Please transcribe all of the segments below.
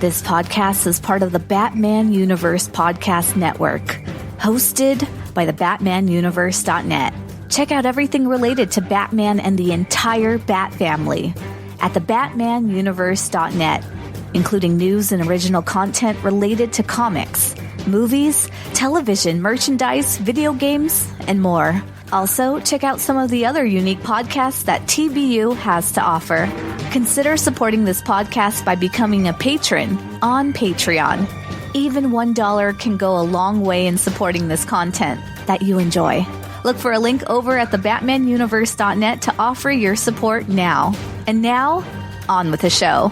This podcast is part of the Batman Universe Podcast Network, hosted by the BatmanUniverse.net. Check out everything related to Batman and the entire Bat family at the BatmanUniverse.net, including news and original content related to comics, movies, television, merchandise, video games, and more. Also, check out some of the other unique podcasts that TBU has to offer. Consider supporting this podcast by becoming a patron on Patreon. Even $1 can go a long way in supporting this content that you enjoy. Look for a link over at the BatmanUniverse.net to offer your support now. And now, on with the show.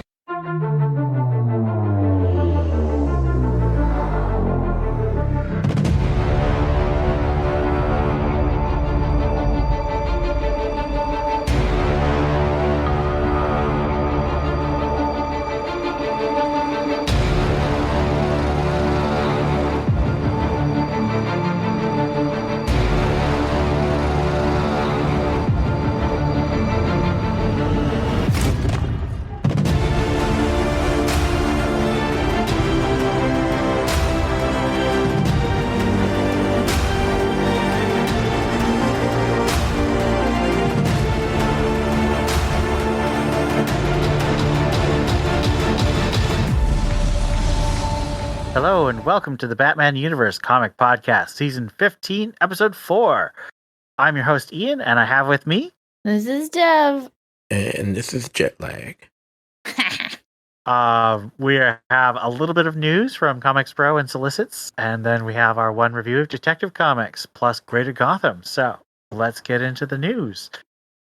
Hello and welcome to the Batman Universe Comic Podcast, Season 15, Episode 4. I'm your host, Ian, and I have with me... This is Dev. And this is Jetlag. We have a little bit of news from Comics Pro and Solicits, and then we have our one review of Detective Comics, plus Greater Gotham. So, let's get into the news.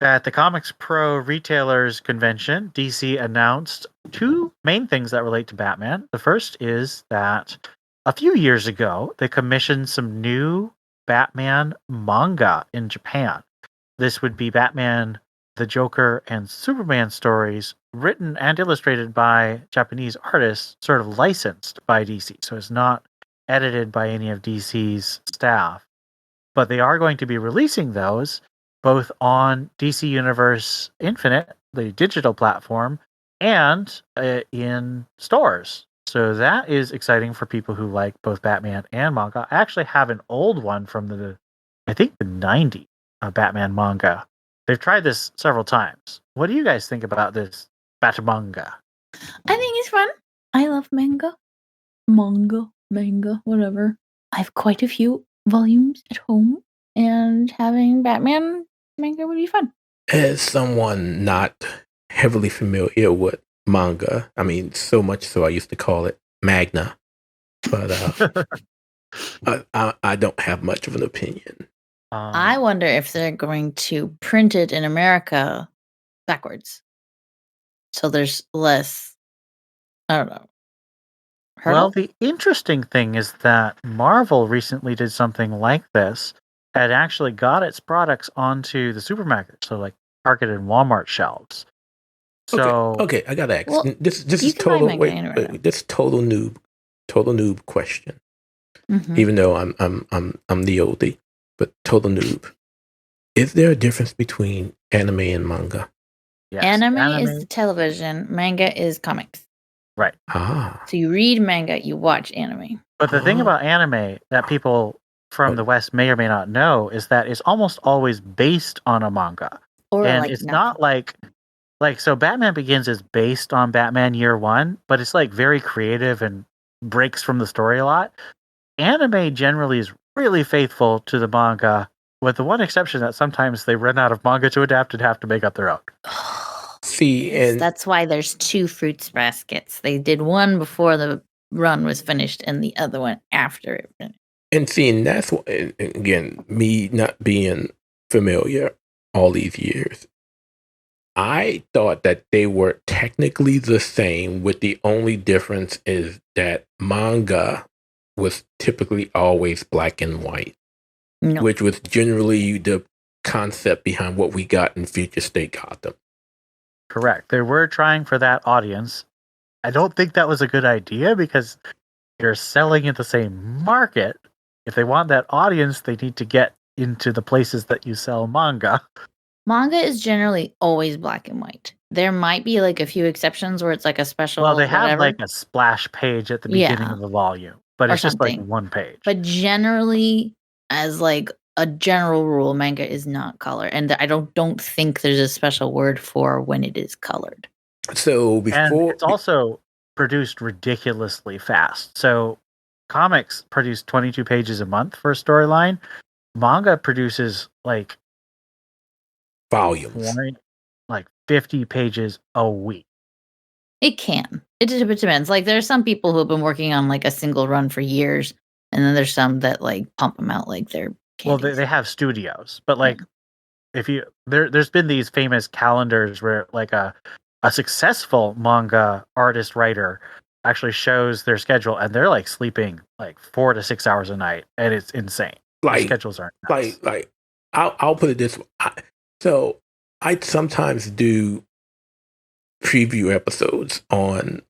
At the Comics Pro Retailers Convention, DC announced two main things that relate to Batman. The first is that a few years ago, they commissioned some new Batman manga in Japan. This would be Batman, the Joker, and Superman stories written and illustrated by Japanese artists, sort of licensed by DC. So it's not edited by any of DC's staff. But they are going to be releasing those both on DC Universe Infinite, the digital platform, and in stores. So that is exciting for people who like both Batman and manga. I actually have an old one from the 90s, Batman manga. They've tried this several times. What do you guys think about this Batmanga? I think it's fun. I love manga. Manga, whatever. I have quite a few volumes at home, and having Batman manga would be fun. As someone not heavily familiar with manga, I mean, so much so I used to call it Magna, but I don't have much of an opinion. I wonder if they're going to print it in America backwards. So there's less, I don't know. Well, the interesting thing is that Marvel recently did something like this. It actually got its products onto the supermarket, so like Target and Walmart shelves. So okay, I gotta ask. Well, this is total. This total noob question. Mm-hmm. Even though I'm the oldie, but total noob. Is there a difference between anime and manga? Yes. Anime is the television. Manga is comics. Right. So you read manga, you watch anime. But the thing about anime that people from the West may or may not know is that it's almost always based on a manga. And it's not like so Batman Begins is based on Batman Year One, but it's like very creative and breaks from the story a lot. Anime generally is really faithful to the manga, with the one exception that sometimes they run out of manga to adapt and have to make up their own. See, and that's why there's two fruits baskets. They did one before the run was finished and the other one after it finished. And seeing that's what, again, me not being familiar all these years, I thought that they were technically the same, with the only difference is that manga was typically always black and white, which was generally the concept behind what we got in Future State Gotham. Correct. They were trying for that audience. I don't think that was a good idea because you're selling in the same market. If they want that audience, they need to get into the places that you sell manga. Manga is generally always black and white. There might be like a few exceptions where it's like a special. Well, they have whatever. like a splash page at the beginning Yeah. of the volume, but Or it's just like something. one page. But generally, as like a general rule, manga is not color, and I don't think there's a special word for when it is colored. So And before it's also produced ridiculously fast. So comics produce 22 pages a month for a storyline. Manga produces like volumes, 20, like 50 pages a week. It can. It depends. Like there's some people who have been working on like a single run for years, and then there's some that like pump them out like they're Well, candies. they have studios, but like if you there's been these famous calendars where like a successful manga artist writer actually shows their schedule, and they're like sleeping like 4 to 6 hours a night, and it's insane. Their like schedules aren't nuts. like I'll put it this way. So I sometimes do preview episodes on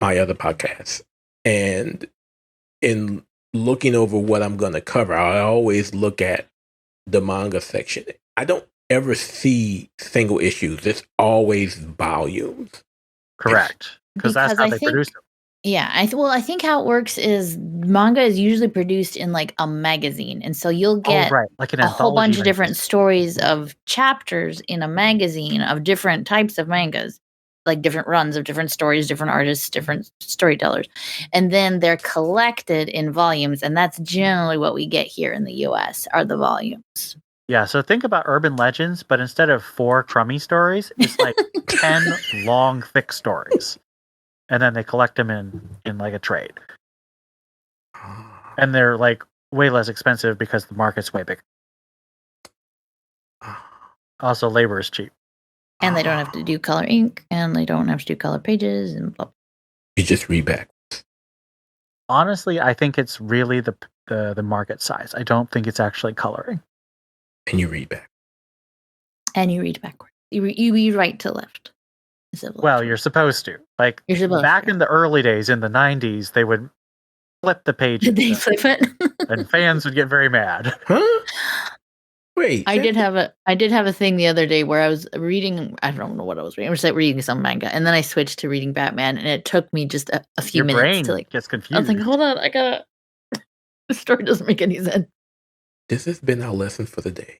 my other podcasts, and in looking over what I'm going to cover, I always look at the manga section. I don't ever see single issues. It's always volumes. Correct, because that's how I they think, produce them. yeah, I think how it works is manga is usually produced in like a magazine, and so you'll Oh, get right, like an a whole bunch anthology of different magazine. stories of chapters in a magazine of different types of mangas, like different runs of different stories, different artists, different storytellers, and then they're collected in volumes, and that's generally what we get here in the U.S. are the volumes. Yeah, so think about urban legends, but instead of 4 crummy stories, it's like 10 long, thick stories, and then they collect them in like a trade, and they're like way less expensive because the market's way bigger. Also, labor is cheap. And they don't have to do color ink, and they don't have to do color pages, and blah. You just read back. Honestly, I think it's really the market size. I don't think it's actually coloring. And you read back. And you read backward. You read right to left. instead of left Well, to you're right. supposed to. Like You're supposed back to. in the early days, in the 90s, they would flip the pages, They flip it. and fans would get very mad. Huh? Wait. I did have a thing the other day where I was reading. I don't know what I was reading. I was like reading some manga, and then I switched to reading Batman, and it took me just a few Your minutes brain to like. gets I was confused. like, hold on, I gotta. The story doesn't make any sense. This has been our lesson for the day.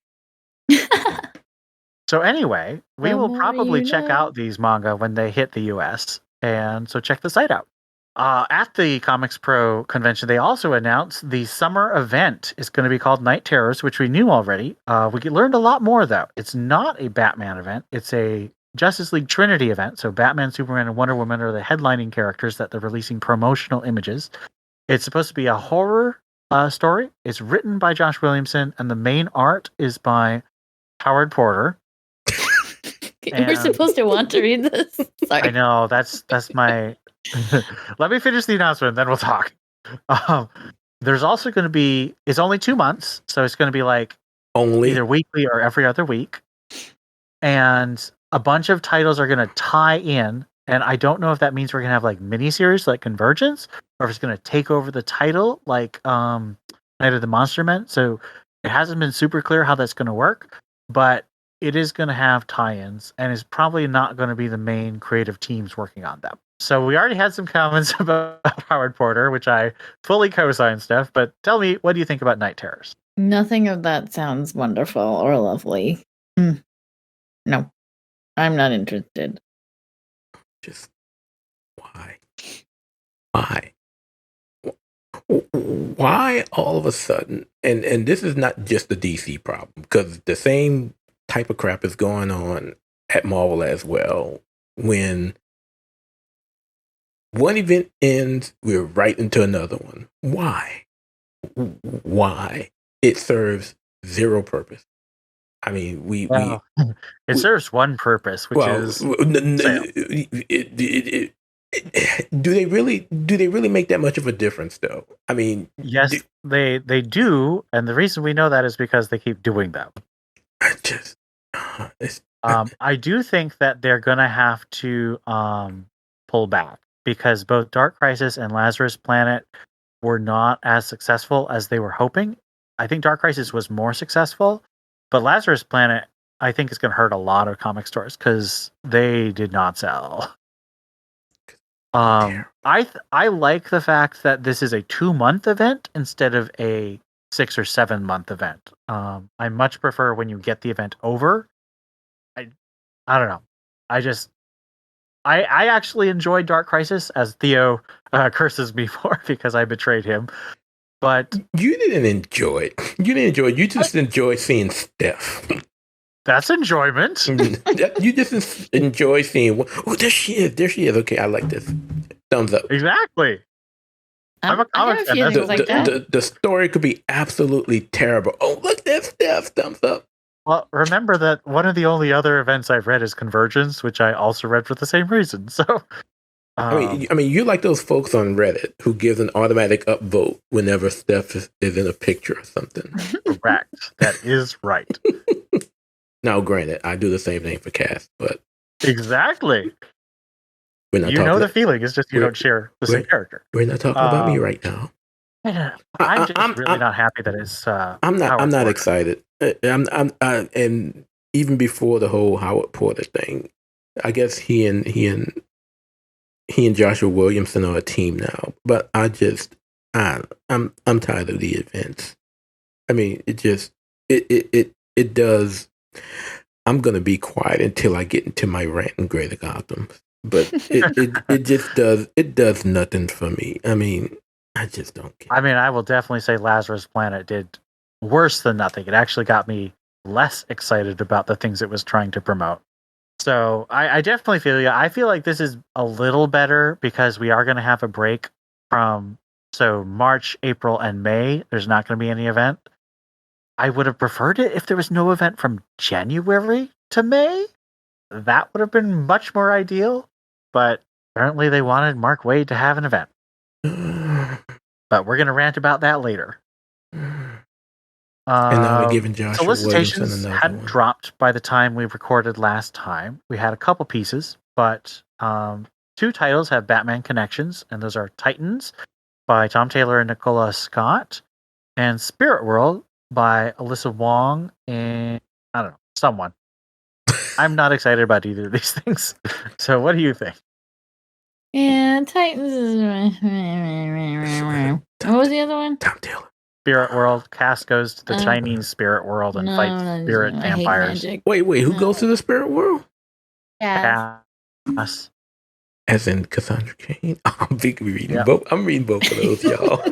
So anyway, we The will more probably you check know. out these manga when they hit the US, and so check the site out. At the Comics Pro convention, they also announced the summer event is going to be called Night Terrors, which we knew already. We learned a lot more, though. It's not a Batman event. It's a Justice League Trinity event. So Batman, Superman, and Wonder Woman are the headlining characters that they're releasing promotional images. It's supposed to be a horror story. It's written by Josh Williamson, and the main art is by Howard Porter. We're supposed to want to read this. Sorry. I know, that's my... Let me finish the announcement, then we'll talk. There's also going to be... It's only 2 months, so it's going to be like Only either weekly or every other week. And a bunch of titles are going to tie in, and I don't know if that means we're going to have like miniseries like Convergence, or if it's going to take over the title like Night of the Monster Men. So it hasn't been super clear how that's going to work, but it is going to have tie-ins, and it's probably not going to be the main creative teams working on them. So we already had some comments about Howard Porter, which I fully co-sign, Steph, but tell me, what do you think about Night Terrors? Nothing of that sounds wonderful or lovely. No, I'm not interested. just why all of a sudden, and this is not just the DC problem, because the same type of crap is going on at Marvel as well. When one event ends, we're right into another one. Why? It serves zero purpose. I mean, it serves one purpose, which is sales. Do they really make that much of a difference, though? I mean, yes, they do, and the reason we know that is because they keep doing them. I do think that they're gonna have to pull back, because both Dark Crisis and Lazarus Planet were not as successful as they were hoping. I think Dark Crisis was more successful, but Lazarus Planet I think it's going to hurt a lot of comic stores because they did not sell. I like the fact that this is a 2-month event instead of a 6 or 7-month event. I much prefer when you get the event over. I don't know. I actually enjoyed Dark Crisis, as Theo curses me for because I betrayed him. But you didn't enjoy it. You didn't enjoy it. You just enjoy seeing Steph. That's enjoyment. You just enjoy seeing. Oh, there she is. There she is. Okay, I like this. Thumbs up. Exactly. I'm a comic fan. The story could be absolutely terrible. Oh, look, there's Steph. Thumbs up. Well, remember that one of the only other events I've read is Convergence, which I also read for the same reason. So, I mean, you're like those folks on Reddit who gives an automatic upvote whenever Steph is in a picture or something. Correct. That is right. Now, granted, I do the same thing for Cass, but exactly. We're not the feeling. It's just you don't share the same character. We're not talking about me right now. I'm just really not happy that it's. I'm not excited. And even before the whole Howard Porter thing, I guess he and Joshua Williamson are a team now. But I'm tired of the events. I mean, it does. I'm gonna be quiet until I get into my rant in Greater Gotham. But it just does nothing for me. I mean, I just don't care. I mean, I will definitely say Lazarus Planet did worse than nothing. It actually got me less excited about the things it was trying to promote. So I definitely feel you. I feel like this is a little better because we are going to have a break from March, April, and May. There's not going to be any event. I would have preferred it if there was no event from January to May. That would have been much more ideal. But apparently they wanted Mark Waid to have an event. But we're going to rant about that later. And now we're giving Joshua solicitations had dropped by the time we recorded last time. We had a couple pieces, but 2 titles have Batman connections, and those are Titans by Tom Taylor and Nicola Scott, and Spirit World by Alyssa Wong and I don't know, someone. I'm not excited about either of these things. So what do you think? Yeah, Titans is. What was the other one? Tom Taylor. Spirit World. Cass goes to the Chinese Spirit World and fights spirit vampires. Wait, who goes to the Spirit World? Cass. As in Cassandra Cain? I'm reading both. I'm reading both of those, y'all.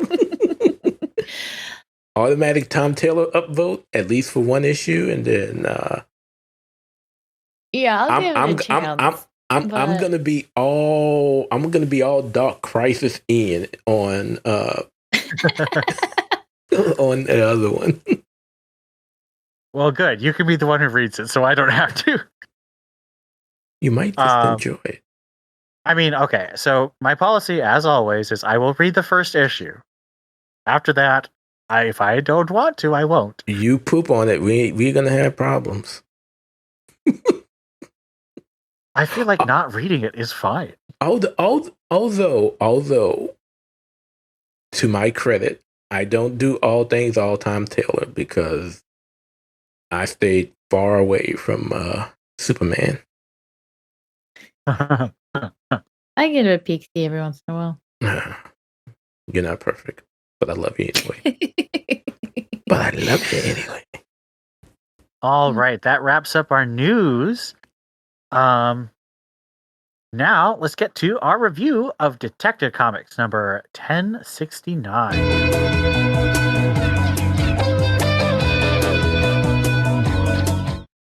Automatic Tom Taylor upvote, at least for one issue, and then I'll give it a chance. I'm gonna be all Dark Crisis in on on the other one. Well, good. You can be the one who reads it, so I don't have to. You might just enjoy it. I mean, okay. So my policy, as always, is I will read the first issue. After that, if I don't want to, I won't. You poop on it. We're gonna have problems. I feel like not reading it is fine. Although, to my credit, I don't do all things all time Taylor because I stayed far away from Superman. I get a peek see every once in a while. You're not perfect, but I love you anyway. All right, that wraps up our news. Now let's get to our review of Detective Comics number 1069.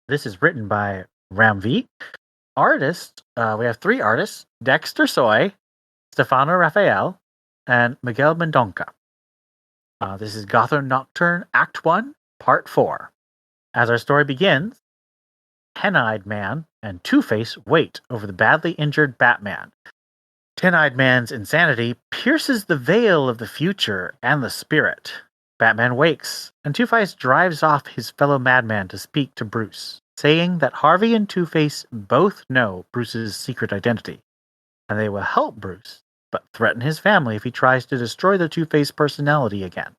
This is written by Ramvi. Artist, we have 3 artists: Dexter Soy, Stefano Raphael, and Miguel Mendonca. This is Gotham Nocturne Act 1, Part 4. As our story begins, Ten-Eyed Man and Two-Face wait over the badly injured Batman. Ten-Eyed Man's insanity pierces the veil of the future and the spirit. Batman wakes, and Two-Face drives off his fellow madman to speak to Bruce, saying that Harvey and Two-Face both know Bruce's secret identity, and they will help Bruce, but threaten his family if he tries to destroy the Two-Face personality again.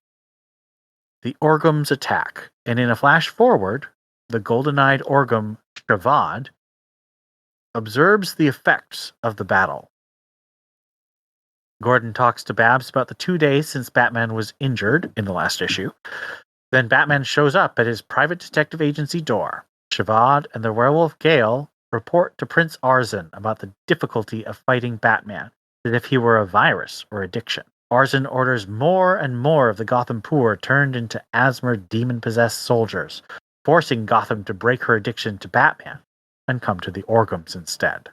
The Orgums attack, and in a flash forward, the golden-eyed Orgum Shavad observes the effects of the battle. Gordon talks to Babs about the 2 days since Batman was injured in the last issue. Then Batman shows up at his private detective agency door. Shavad and the werewolf Gale report to Prince Arzin about the difficulty of fighting Batman, as if he were a virus or addiction. Arzin orders more and more of the Gotham poor turned into asthma demon-possessed soldiers, forcing Gotham to break her addiction to Batman and come to the Orgums instead.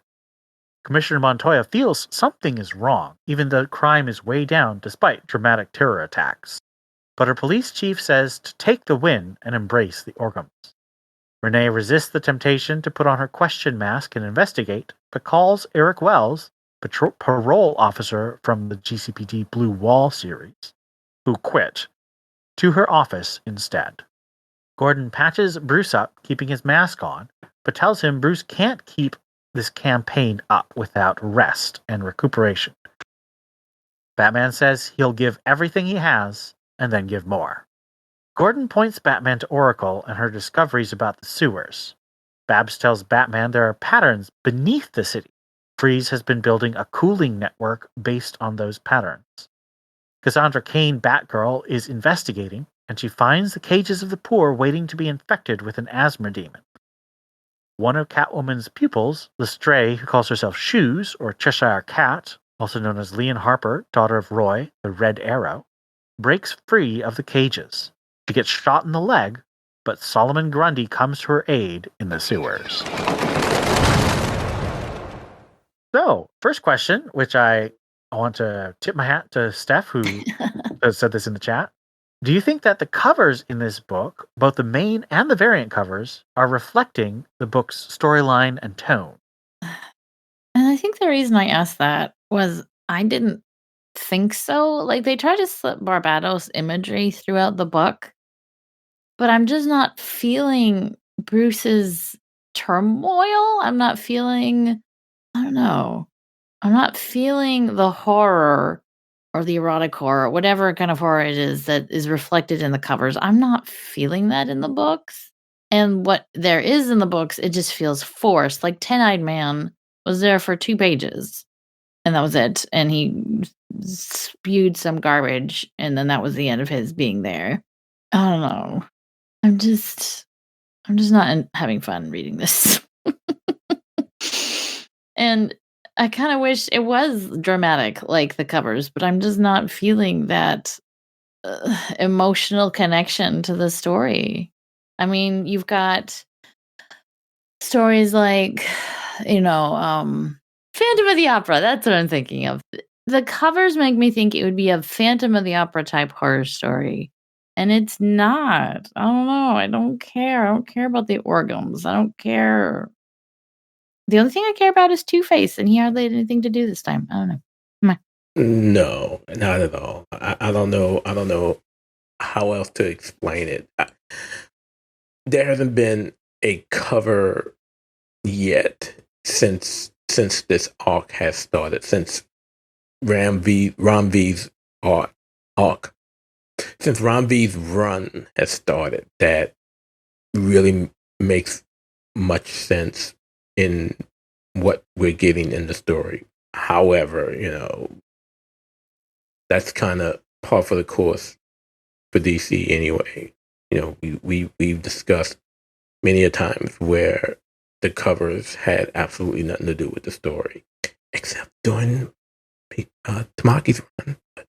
Commissioner Montoya feels something is wrong, even though crime is way down despite dramatic terror attacks. But her police chief says to take the win and embrace the Orgums. Renee resists the temptation to put on her question mask and investigate, but calls Eric Wells, parole officer from the GCPD Blue Wall series, who quit, to her office instead. Gordon patches Bruce up, keeping his mask on, but tells him Bruce can't keep this campaign up without rest and recuperation. Batman says he'll give everything he has and then give more. Gordon points Batman to Oracle and her discoveries about the sewers. Babs tells Batman there are patterns beneath the city. Freeze has been building a cooling network based on those patterns. Cassandra Cain, Batgirl, is investigating, and she finds the cages of the poor waiting to be infected with an asthma demon. One of Catwoman's pupils, the stray who calls herself Shoes, or Cheshire Cat, also known as Leon Harper, daughter of Roy, the Red Arrow, breaks free of the cages. She gets shot in the leg, but Solomon Grundy comes to her aid in the sewers. So, first question, which I want to tip my hat to Steph, who said this in the chat. Do you think that the covers in this book, both the main and the variant covers, are reflecting the book's storyline and tone? And I think the reason I asked that was I didn't think so. Like, they try to slip Barbados imagery throughout the book, but I'm just not feeling Bruce's turmoil. I'm not feeling, I don't know. I'm not feeling the horror or the erotic horror, whatever kind of horror it is that is reflected in the covers. I'm not feeling that in the books. And what there is in the books, it just feels forced. Like 10-Eyed Man was there for 2 pages, and that was it. And he spewed some garbage, and then that was the end of his being there. I don't know. I'm just not having fun reading this. And I kind of wish it was dramatic like the covers, but I'm just not feeling that emotional connection to the story. I mean, you've got stories like, Phantom of the Opera. That's what I'm thinking of. The covers make me think it would be a Phantom of the Opera type horror story. And it's not. I don't know. I don't care. I don't care about the Orgums. I don't care. The only thing I care about is Two-Face, and he hardly had anything to do this time. I don't know. No, not at all. I don't know. I don't know how else to explain it. There hasn't been a cover yet since this arc has started. Since Ram V's arc, since Ram V's run has started, that really makes much sense in what we're getting in the story. However, that's kind of par for the course for DC anyway. We've discussed many a times where the covers had absolutely nothing to do with the story, except during Tamaki's run. But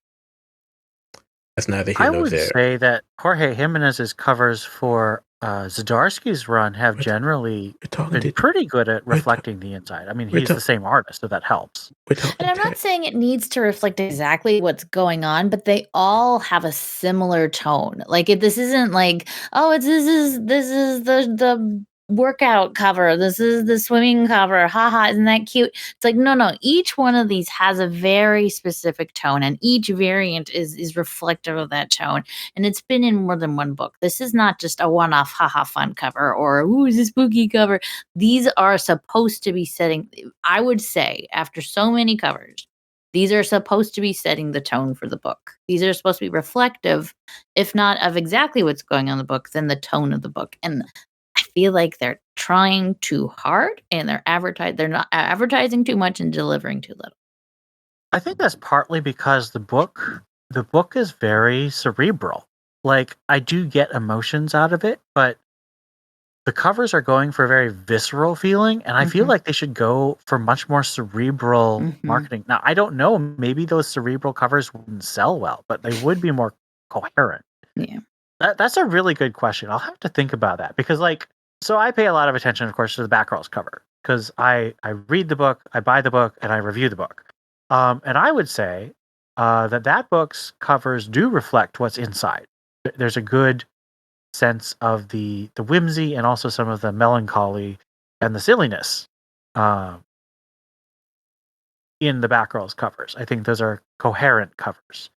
that's neither here nor there. I would say that Jorge Jimenez's covers for Zdarsky's run have generally been pretty good at reflecting the inside. I mean, he's the same artist, so that helps. And I'm not saying it needs to reflect exactly what's going on, but they all have a similar tone. Like, this isn't like, oh, this is the workout cover. This is the swimming cover. Haha, isn't that cute? It's like, no. Each one of these has a very specific tone, and each variant is reflective of that tone. And it's been in more than one book. This is not just a one-off haha fun cover or ooh, is a spooky cover. These are supposed to be setting, I would say, after so many covers, these are supposed to be setting the tone for the book. These are supposed to be reflective, if not of exactly what's going on in the book, then the tone of the book. And I feel like they're trying too hard and they're not advertising too much and delivering too little. I think that's partly because the book is very cerebral. Like, I do get emotions out of it, but the covers are going for a very visceral feeling, and I feel Mhm. like they should go for much more cerebral Mhm. marketing. Now, I don't know, maybe those cerebral covers wouldn't sell well, but they would be more coherent. Yeah. That's a really good question. I'll have to think about that because, like, so I pay a lot of attention, of course, to the back rolls cover because I read the book, I buy the book, and I review the book. And I would say that book's covers do reflect what's inside. There's a good sense of the whimsy and also some of the melancholy and the silliness uh, in the back rolls covers. I think those are coherent covers.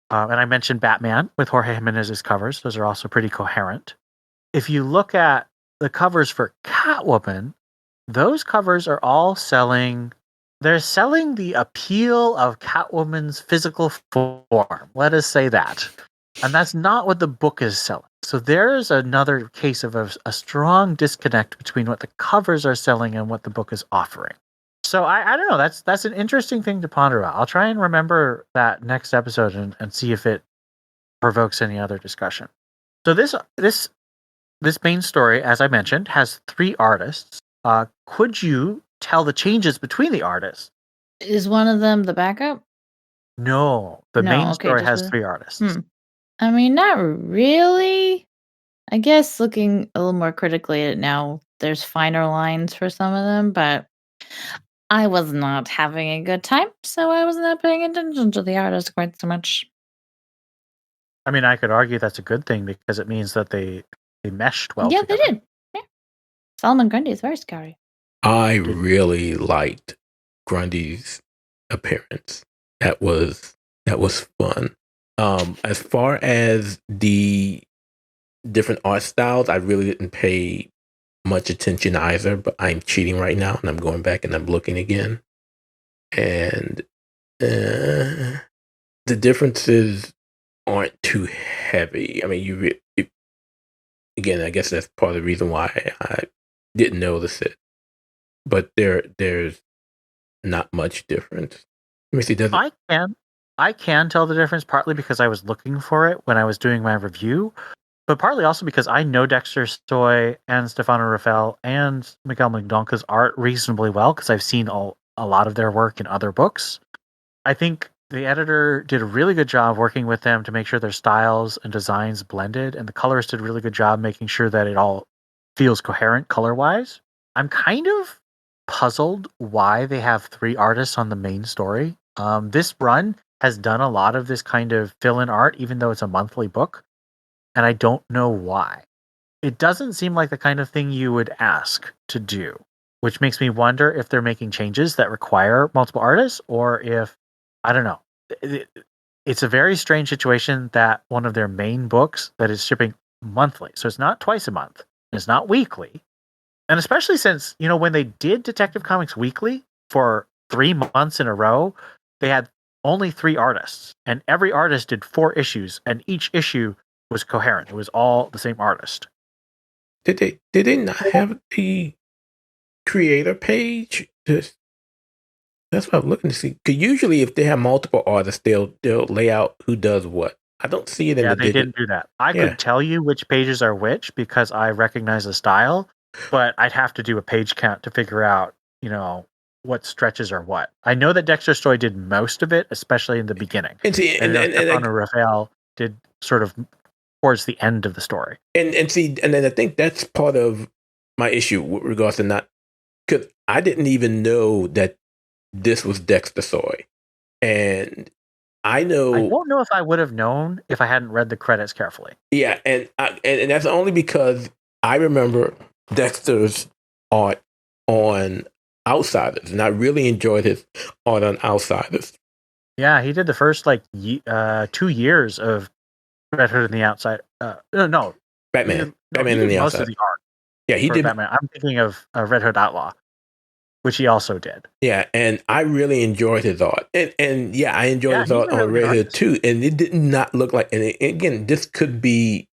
And I mentioned Batman with Jorge Jimenez's covers; those are also pretty coherent. If you look at the covers for Catwoman, those covers are all selling. They're selling the appeal of Catwoman's physical form. Let us say that. And that's not what the book is selling. So there's another case of a strong disconnect between what the covers are selling and what the book is offering. So I don't know. That's an interesting thing to ponder about. I'll try and remember that next episode and see if it provokes any other discussion. So this main story, as I mentioned, has 3 artists. Could you tell the changes between the artists? Is one of them the backup? No, the No, main okay, story just has the 3 artists. I mean, not really. I guess looking a little more critically at it now, there's finer lines for some of them, but I was not having a good time, so I was not paying attention to the artist quite so much. I mean, I could argue that's a good thing because it means that they meshed well Yeah, they together. did. Yeah. Solomon Grundy is very scary. I really liked Grundy's appearance. That was fun. As far as the different art styles, I really didn't pay much attention either, but I'm cheating right now and I'm going back and I'm looking again. And the differences aren't too heavy. I mean, again, I guess that's part of the reason why I didn't notice it. But there's not much difference. Let me see. Does it? I can tell the difference partly because I was looking for it when I was doing my review, but partly also because I know Dexter Stoy and Stefano Rafael and Miguel Mendonca's art reasonably well because I've seen a lot of their work in other books. I think the editor did a really good job working with them to make sure their styles and designs blended, and the colorist did a really good job making sure that it all feels coherent color-wise. I'm kind of puzzled why they have 3 artists on the main story. This run has done a lot of this kind of fill-in art, even though it's a monthly book, and I don't know why. It doesn't seem like the kind of thing you would ask to do, which makes me wonder if they're making changes that require multiple artists or if, I don't know. It's a very strange situation that one of their main books that is shipping monthly. So it's not twice a month. It's not weekly. And especially since, when they did Detective Comics Weekly for 3 months in a row, they had only 3 artists, and every artist did 4 issues, and each issue was coherent. It was all the same artist. Did they not have the creator page? That's what I'm looking to see. Because usually, if they have multiple artists, they'll lay out who does what. I don't see it in Yeah, the they didn't do that. I Yeah. could tell you which pages are which because I recognize the style, but I'd have to do a page count to figure out, what stretches are what. I know that Dexter Stoy did most of it, especially in the beginning. And see, And Stefano Rafael did sort of towards the end of the story. and see, and then I think that's part of my issue with regards to not, because I didn't even know that this was Dexter Stoy, and I know. I don't know if I would have known if I hadn't read the credits carefully. Yeah, and that's only because I remember Dexter's art on Outsiders, and I really enjoyed his art on Outsiders. Yeah, he did the first 2 years of Red Hood and the Outside. No, Batman he and did the most Outside. of the art. Yeah, he for did. Batman. I'm thinking of Red Hood Outlaw, which he also did. Yeah, and I really enjoyed his art, and yeah, I enjoyed his art he's a on really Red good Hood artist. too. And it did not look like. And again, this could be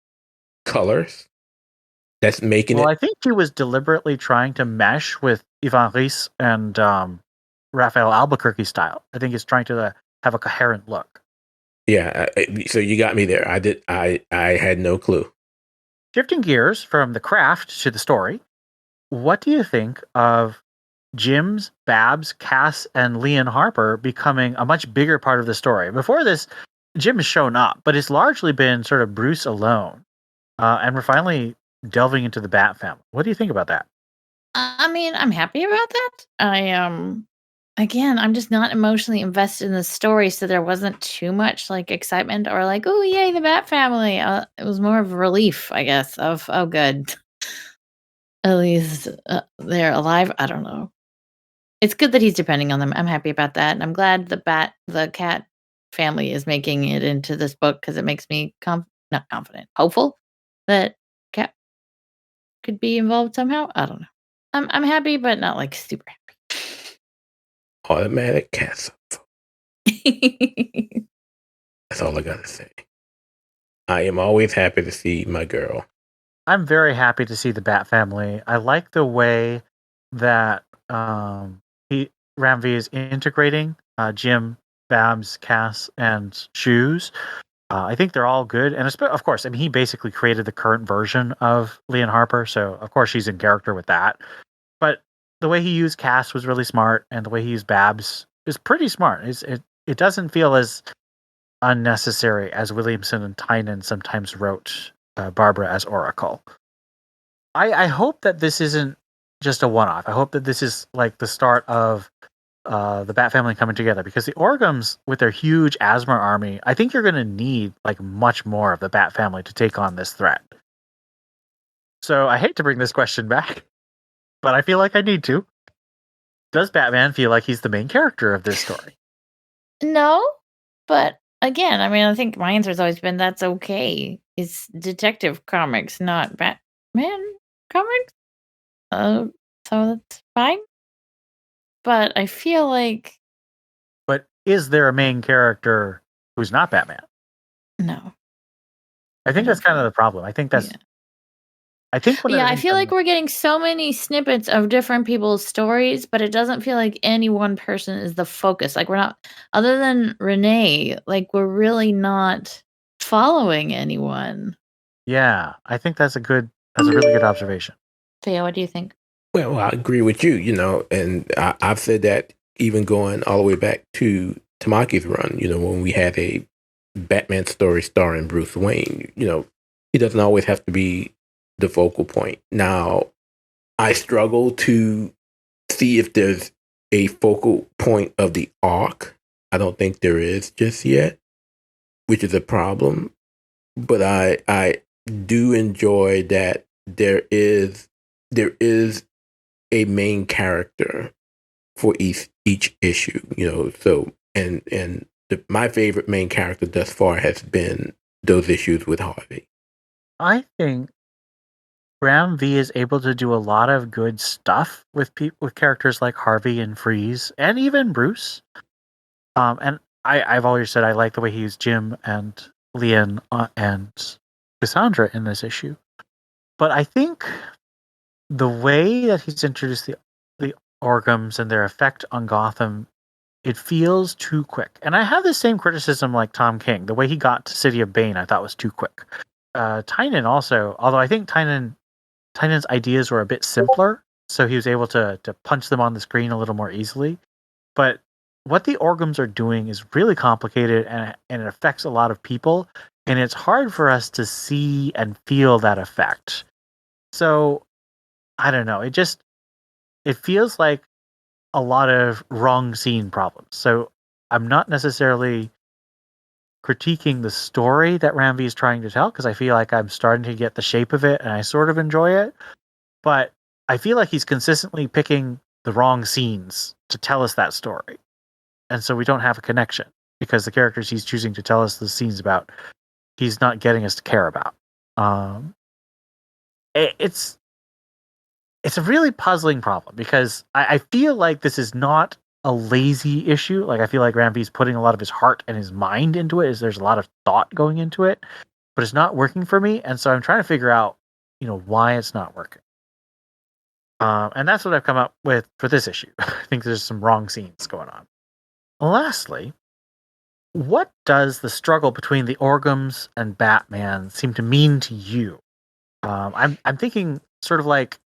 colors, That's making Well, it. I think he was deliberately trying to mesh with Ivan Reis and Raphael Albuquerque style. I think he's trying to have a coherent look. Yeah. So you got me there. I did. I had no clue. Shifting gears from the craft to the story, what do you think of Jim's, Babs, Cass, and Leon Harper becoming a much bigger part of the story? Before this, Jim has shown up, but it's largely been sort of Bruce alone. And we're finally delving into the Bat family. What do you think about that? I mean, I'm happy about that. Again, I'm just not emotionally invested in the story, so there wasn't too much like excitement or like, oh yay, the Bat family. It was more of a relief, I guess, of oh good, at least they're alive. I don't know. It's good that he's depending on them. I'm happy about that, and I'm glad the cat family is making it into this book because it makes me not confident, hopeful that cat could be involved somehow. I don't know. I'm happy, but not like super Automatic cast. happy. That's all I gotta say. I am always happy to see my girl. I'm very happy to see the Bat family. I like the way that Ramvi is integrating Jim, Babs, Cass, and Shoes. I think they're all good, and of course, I mean, he basically created the current version of Leon Harper, so of course she's in character with that. But the way he used Cass was really smart, and the way he used Babs is pretty smart. It doesn't feel as unnecessary as Williamson and Tynan sometimes wrote Barbara as Oracle. I hope that this isn't just a one-off. I hope that this is like the start of the Bat family coming together, because the Orgums, with their huge Asmar army, I think you're going to need like much more of the Bat family to take on this threat. So I hate to bring this question back, but I feel like I need to. Does Batman feel like he's the main character of this story? No, but again, I mean, I think my answer has always been that's okay. It's detective comics, not Batman comics. So that's fine. But I feel like But is there a main character who's not Batman? no. I think that's kind of the problem. I think that's. Yeah. I think one of the I things feel like we're getting so many snippets of different people's stories, but it doesn't feel like any one person is the focus. Like we're not, other than Renee, like we're really not following anyone. Yeah, I think that's a really good observation. Theo, what do you think? Well, I agree with you, and I've said that even going all the way back to Tamaki's run, when we had a Batman story starring Bruce Wayne, he doesn't always have to be the focal point. Now, I struggle to see if there's a focal point of the arc. I don't think there is just yet, which is a problem. But I do enjoy that there is a main character for each issue, so and my favorite main character thus far has been those issues with Harvey. I think Graham V is able to do a lot of good stuff with with characters like Harvey and Freeze and even Bruce. And I've always said I like the way he used Jim and Leon and Cassandra in this issue. But I think the way that he's introduced the Orgums and their effect on Gotham, it feels too quick. And I have the same criticism like Tom King. The way he got to City of Bane, I thought was too quick. Tynan also, although I think Tynan's ideas were a bit simpler, so he was able to punch them on the screen a little more easily. But what the Orgums are doing is really complicated, and it affects a lot of people, and it's hard for us to see and feel that effect. So I don't know. It feels like a lot of wrong scene problems. So I'm not necessarily critiquing the story that Ramvi is trying to tell, because I feel like I'm starting to get the shape of it and I sort of enjoy it. But I feel like he's consistently picking the wrong scenes to tell us that story. And so we don't have a connection, because the characters he's choosing to tell us the scenes about, he's not getting us to care about. It's a really puzzling problem, because I feel like this is not a lazy issue. Like, I feel like Ramvi's putting a lot of his heart and his mind into it. There's a lot of thought going into it, but it's not working for me. And so I'm trying to figure out why it's not working. And that's what I've come up with for this issue. I think there's some wrong scenes going on. Lastly, what does the struggle between the Orgums and Batman seem to mean to you? I'm thinking sort of like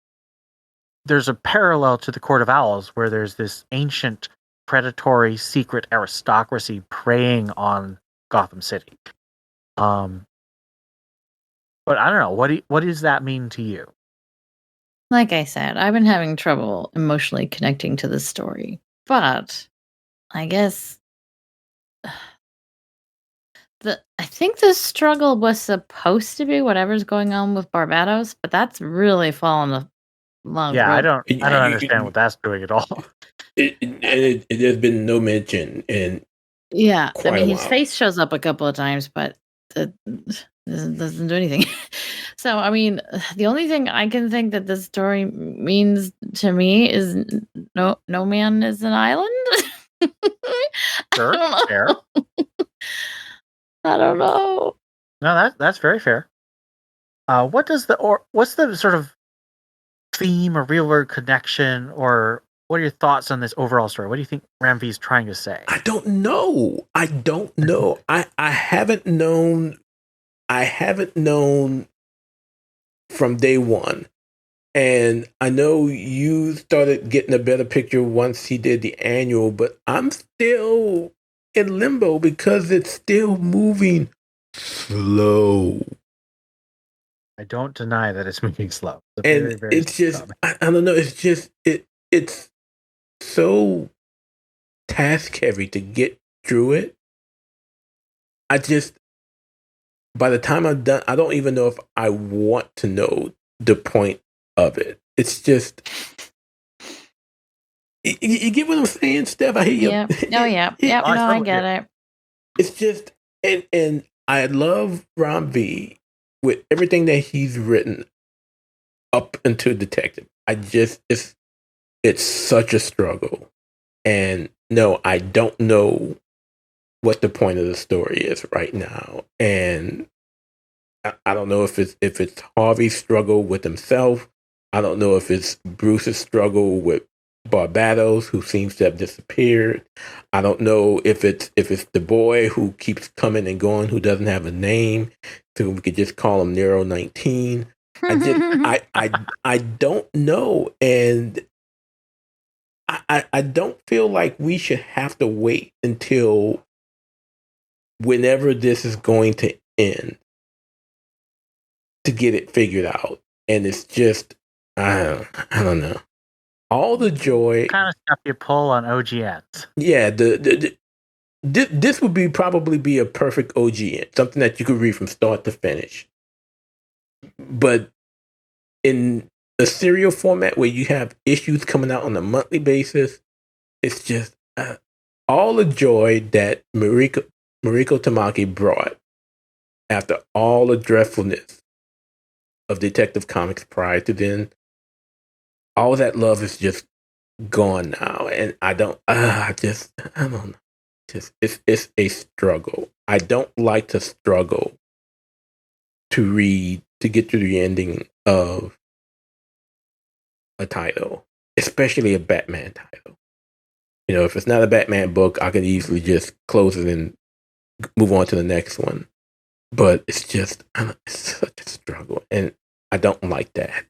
there's a parallel to the Court of Owls where there's this ancient predatory secret aristocracy preying on Gotham City. But I don't know. What does that mean to you? Like I said, I've been having trouble emotionally connecting to this story, but I guess I think the struggle was supposed to be whatever's going on with Barbados, but that's really fallen along the Yeah, road. I don't understand what that's doing at all. There's been no mention in Yeah, I quite mean, a his while. face shows up a couple of times, but it doesn't do anything. So, I mean, the only thing I can think that this story means to me is no man is an island. Sure, I don't know. fair. I don't know. No, that's very fair. What's the sort of theme or real world connection, or what are your thoughts on this overall story? What do you think Ramvi is trying to say? I don't know. I haven't known. I haven't known from day one. And I know you started getting a better picture once he did the annual, but I'm still in limbo because it's still moving slow. I don't deny that it's moving slow. It's And very, very it's slow just, comic. I don't know, it's just, it's so task heavy to get through it. By the time I'm done, I don't even know if I want to know the point of it. It's just, you get what I'm saying, Steph? I hear you. Yeah. Oh, yeah. Yeah. I No, I totally get do. it. It's just, and I love Ron V with everything that he's written up into Detective. It's such a struggle. And no, I don't know what the point of the story is right now. And I don't know if it's Harvey's struggle with himself. I don't know if it's Bruce's struggle with Barbados, who seems to have disappeared. I don't know if it's the boy who keeps coming and going, who doesn't have a name, so we could just call him Nero 19. I don't know, and I don't feel like we should have to wait until whenever this is going to end to get it figured out. And it's just, I don't know. All the joy. Kind of stuff you pull on OGNs. Yeah, this would probably be a perfect OGN, something that you could read from start to finish. But in a serial format where you have issues coming out on a monthly basis, it's just all the joy that Mariko Tamaki brought after all the dreadfulness of Detective Comics prior to then. All that love is just gone now, and I don't know. It's a struggle. I don't like to struggle to get to the ending of a title, especially a Batman title. If it's not a Batman book, I can easily just close it and move on to the next one. But it's just, it's such a struggle, and I don't like that.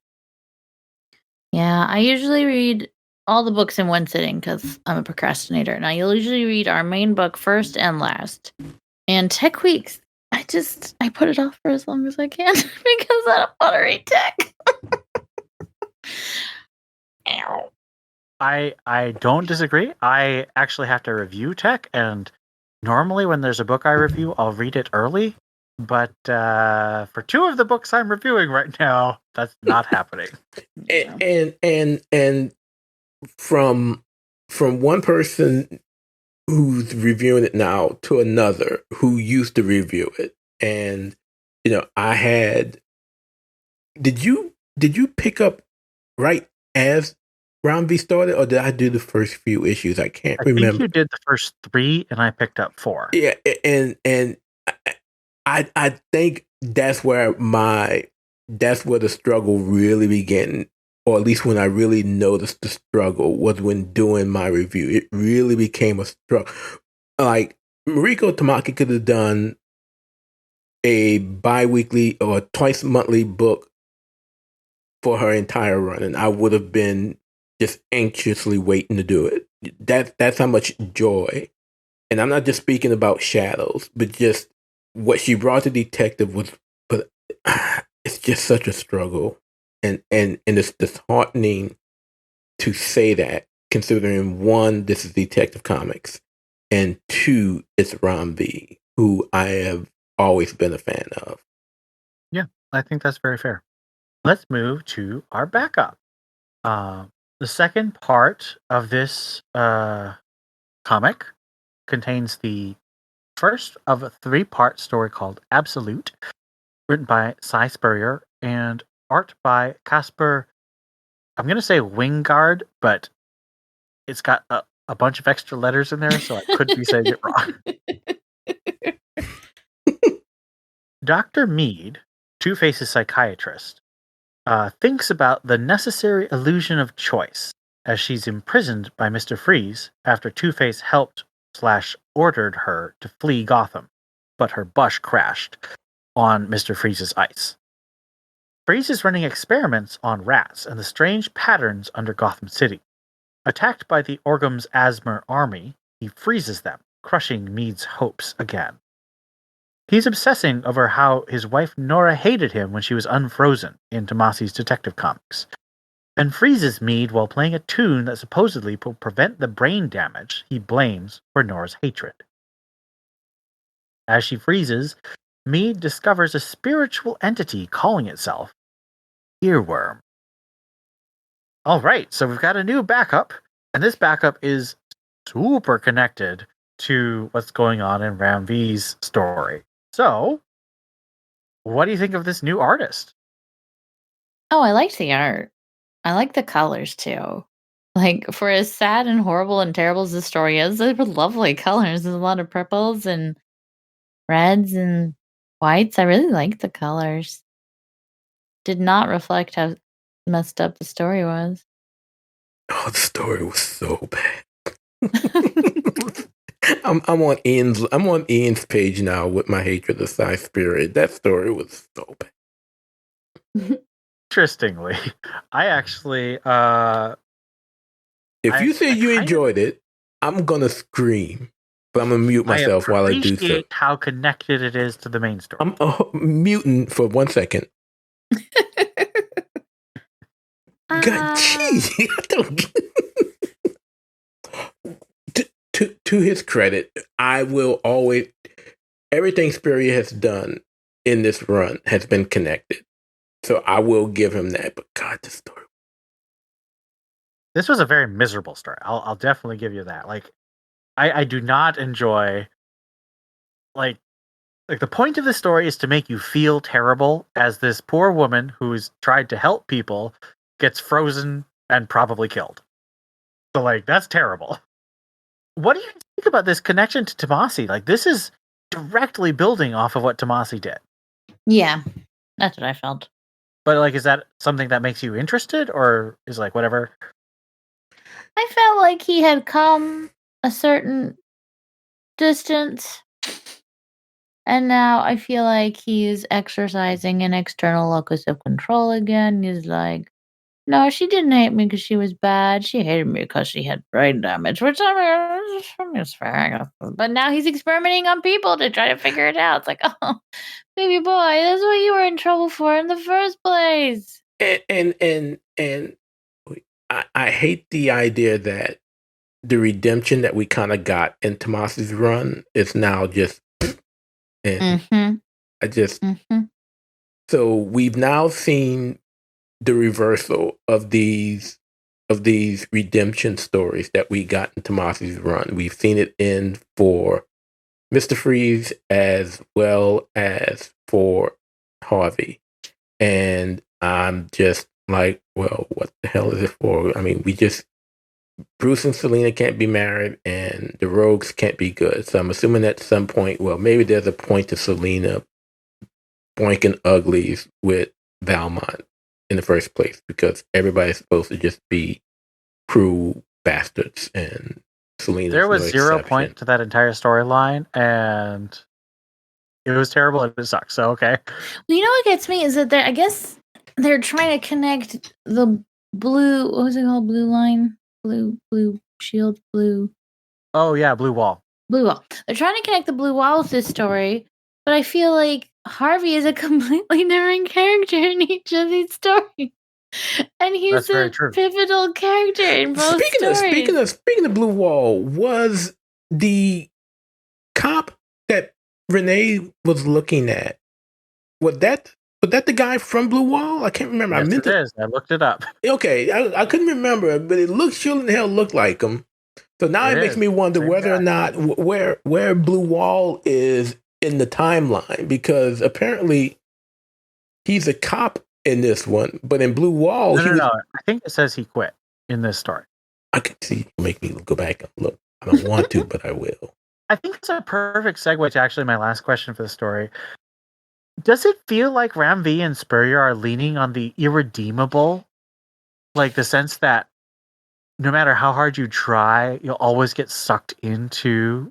Yeah, I usually read all the books in one sitting because I'm a procrastinator, and I usually read our main book first and last. And Tech Weeks, I put it off for as long as I can because I don't want to read Tech. Ow. I don't disagree. I actually have to review Tech, and normally when there's a book I review, I'll read it early. But for two of the books I'm reviewing right now, that's not happening. And from one person who's reviewing it now to another who used to review it, and I had. Did you pick up right as Round V started, or did I do the first few issues? I can't remember. I think you did the first 3, and I picked up 4. Yeah, and I think that's where my that's where the struggle really began, or at least when I really noticed the struggle was when doing my review. It really became a struggle. Like Mariko Tamaki could have done a bi-weekly or twice monthly book for her entire run, and I would have been just anxiously waiting to do it. That's how much joy. And I'm not just speaking about Shadows, but just what she brought to Detective was, but it's just such a struggle. And it's disheartening to say that, considering one, this is Detective Comics, and two, it's Ron B, who I have always been a fan of. Yeah, I think that's very fair. Let's move to our backup. The second part of this comic contains the first of a 3-part story called Absolute, written by Cy Spurrier and art by Casper. I'm going to say Wingard, but it's got a bunch of extra letters in there, so I could be saying it wrong. Dr. Mead, Two-Face's psychiatrist, thinks about the necessary illusion of choice as she's imprisoned by Mr. Freeze after Two-Face helped/ordered her to flee Gotham, but her bus crashed on Mr. Freeze's ice. Freeze is running experiments on rats and the strange patterns under Gotham City. Attacked by the Orgham's Asthma army, he freezes them, crushing Mead's hopes again. He's obsessing over how his wife Nora hated him when she was unfrozen in Tomasi's Detective Comics, and freezes Mead while playing a tune that supposedly will prevent the brain damage he blames for Nora's hatred. As she freezes, Mead discovers a spiritual entity calling itself Earworm. All right, so we've got a new backup, and this backup is super connected to what's going on in Ram V's story. So, what do you think of this new artist? Oh, I liked the art. I like the colors too. Like, for as sad and horrible and terrible as the story is, they were lovely colors. There's a lot of purples and reds and whites. I really like the colors. Did not reflect how messed up the story was. Oh, the story was so bad. I'm on Ian's page now with my hatred of Cy Spirit. That story was so bad. Interestingly, I actually if you say you enjoyed it, I'm gonna scream, but I'm gonna mute myself while I do so. Appreciate how connected it is to the main story. I'm muting for 1 second. God, gee, I don't. To his credit, I will always, everything Spurrier has done in this run has been connected. So I will give him that. But God, this story. This was a very miserable story. I'll definitely give you that. Like, I do not enjoy, like the point of the story is to make you feel terrible as this poor woman who's tried to help people gets frozen and probably killed. So, like, that's terrible. What do you think about this connection to Tomasi? Like, this is directly building off of what Tomasi did. Yeah, that's what I felt. But, like, is that something that makes you interested, or is, like, whatever? I felt like he had come a certain distance, and now I feel like he's exercising an external locus of control again. He's like, no, she didn't hate me because she was bad. She hated me because she had brain damage, which I mean, is fair, I guess. But now he's experimenting on people to try to figure it out. It's like, oh, baby boy, that's what you were in trouble for in the first place. And I hate the idea that the redemption that we kind of got in Tomasi's run is now just, and I just. So we've now seen the reversal of these redemption stories that we got in Tomasi's run. We've seen it in for Mr. Freeze as well as for Harvey. And I'm just like, well, what the hell is it for? I mean, Bruce and Selena can't be married and the Rogues can't be good. So I'm assuming at some point, well, maybe there's a point to Selena boinking uglies with Valmont in the first place, because everybody's supposed to just be cruel bastards, and Selena's There was no 0 exception. point to that entire storyline, and it was terrible and it sucks. So okay. Well, you know what gets me is that I guess they're trying to connect the blue. What was it called? Blue line, blue shield, blue Oh yeah, Blue Wall. wall. They're trying to connect the blue wall with this story, but I feel like Harvey is a completely different character in each of these stories, and he's That's very a true. pivotal character in both stories. Speaking of Blue Wall, was the cop that Renee was looking at, was that the guy from Blue Wall? I can't remember. Yes, it is. I looked it up. Okay, I couldn't remember, but it sure in hell looked like him. So now it makes me wonder whether or not where Blue Wall is in the timeline, because apparently he's a cop in this one, but in Blue Wall, no. I think it says he quit in this story. I can see. Make me go back and look. I don't want to, but I will. I think it's a perfect segue to actually my last question for the story. Does it feel like Ramvi and Spurrier are leaning on the irredeemable? Like the sense that no matter how hard you try, you'll always get sucked into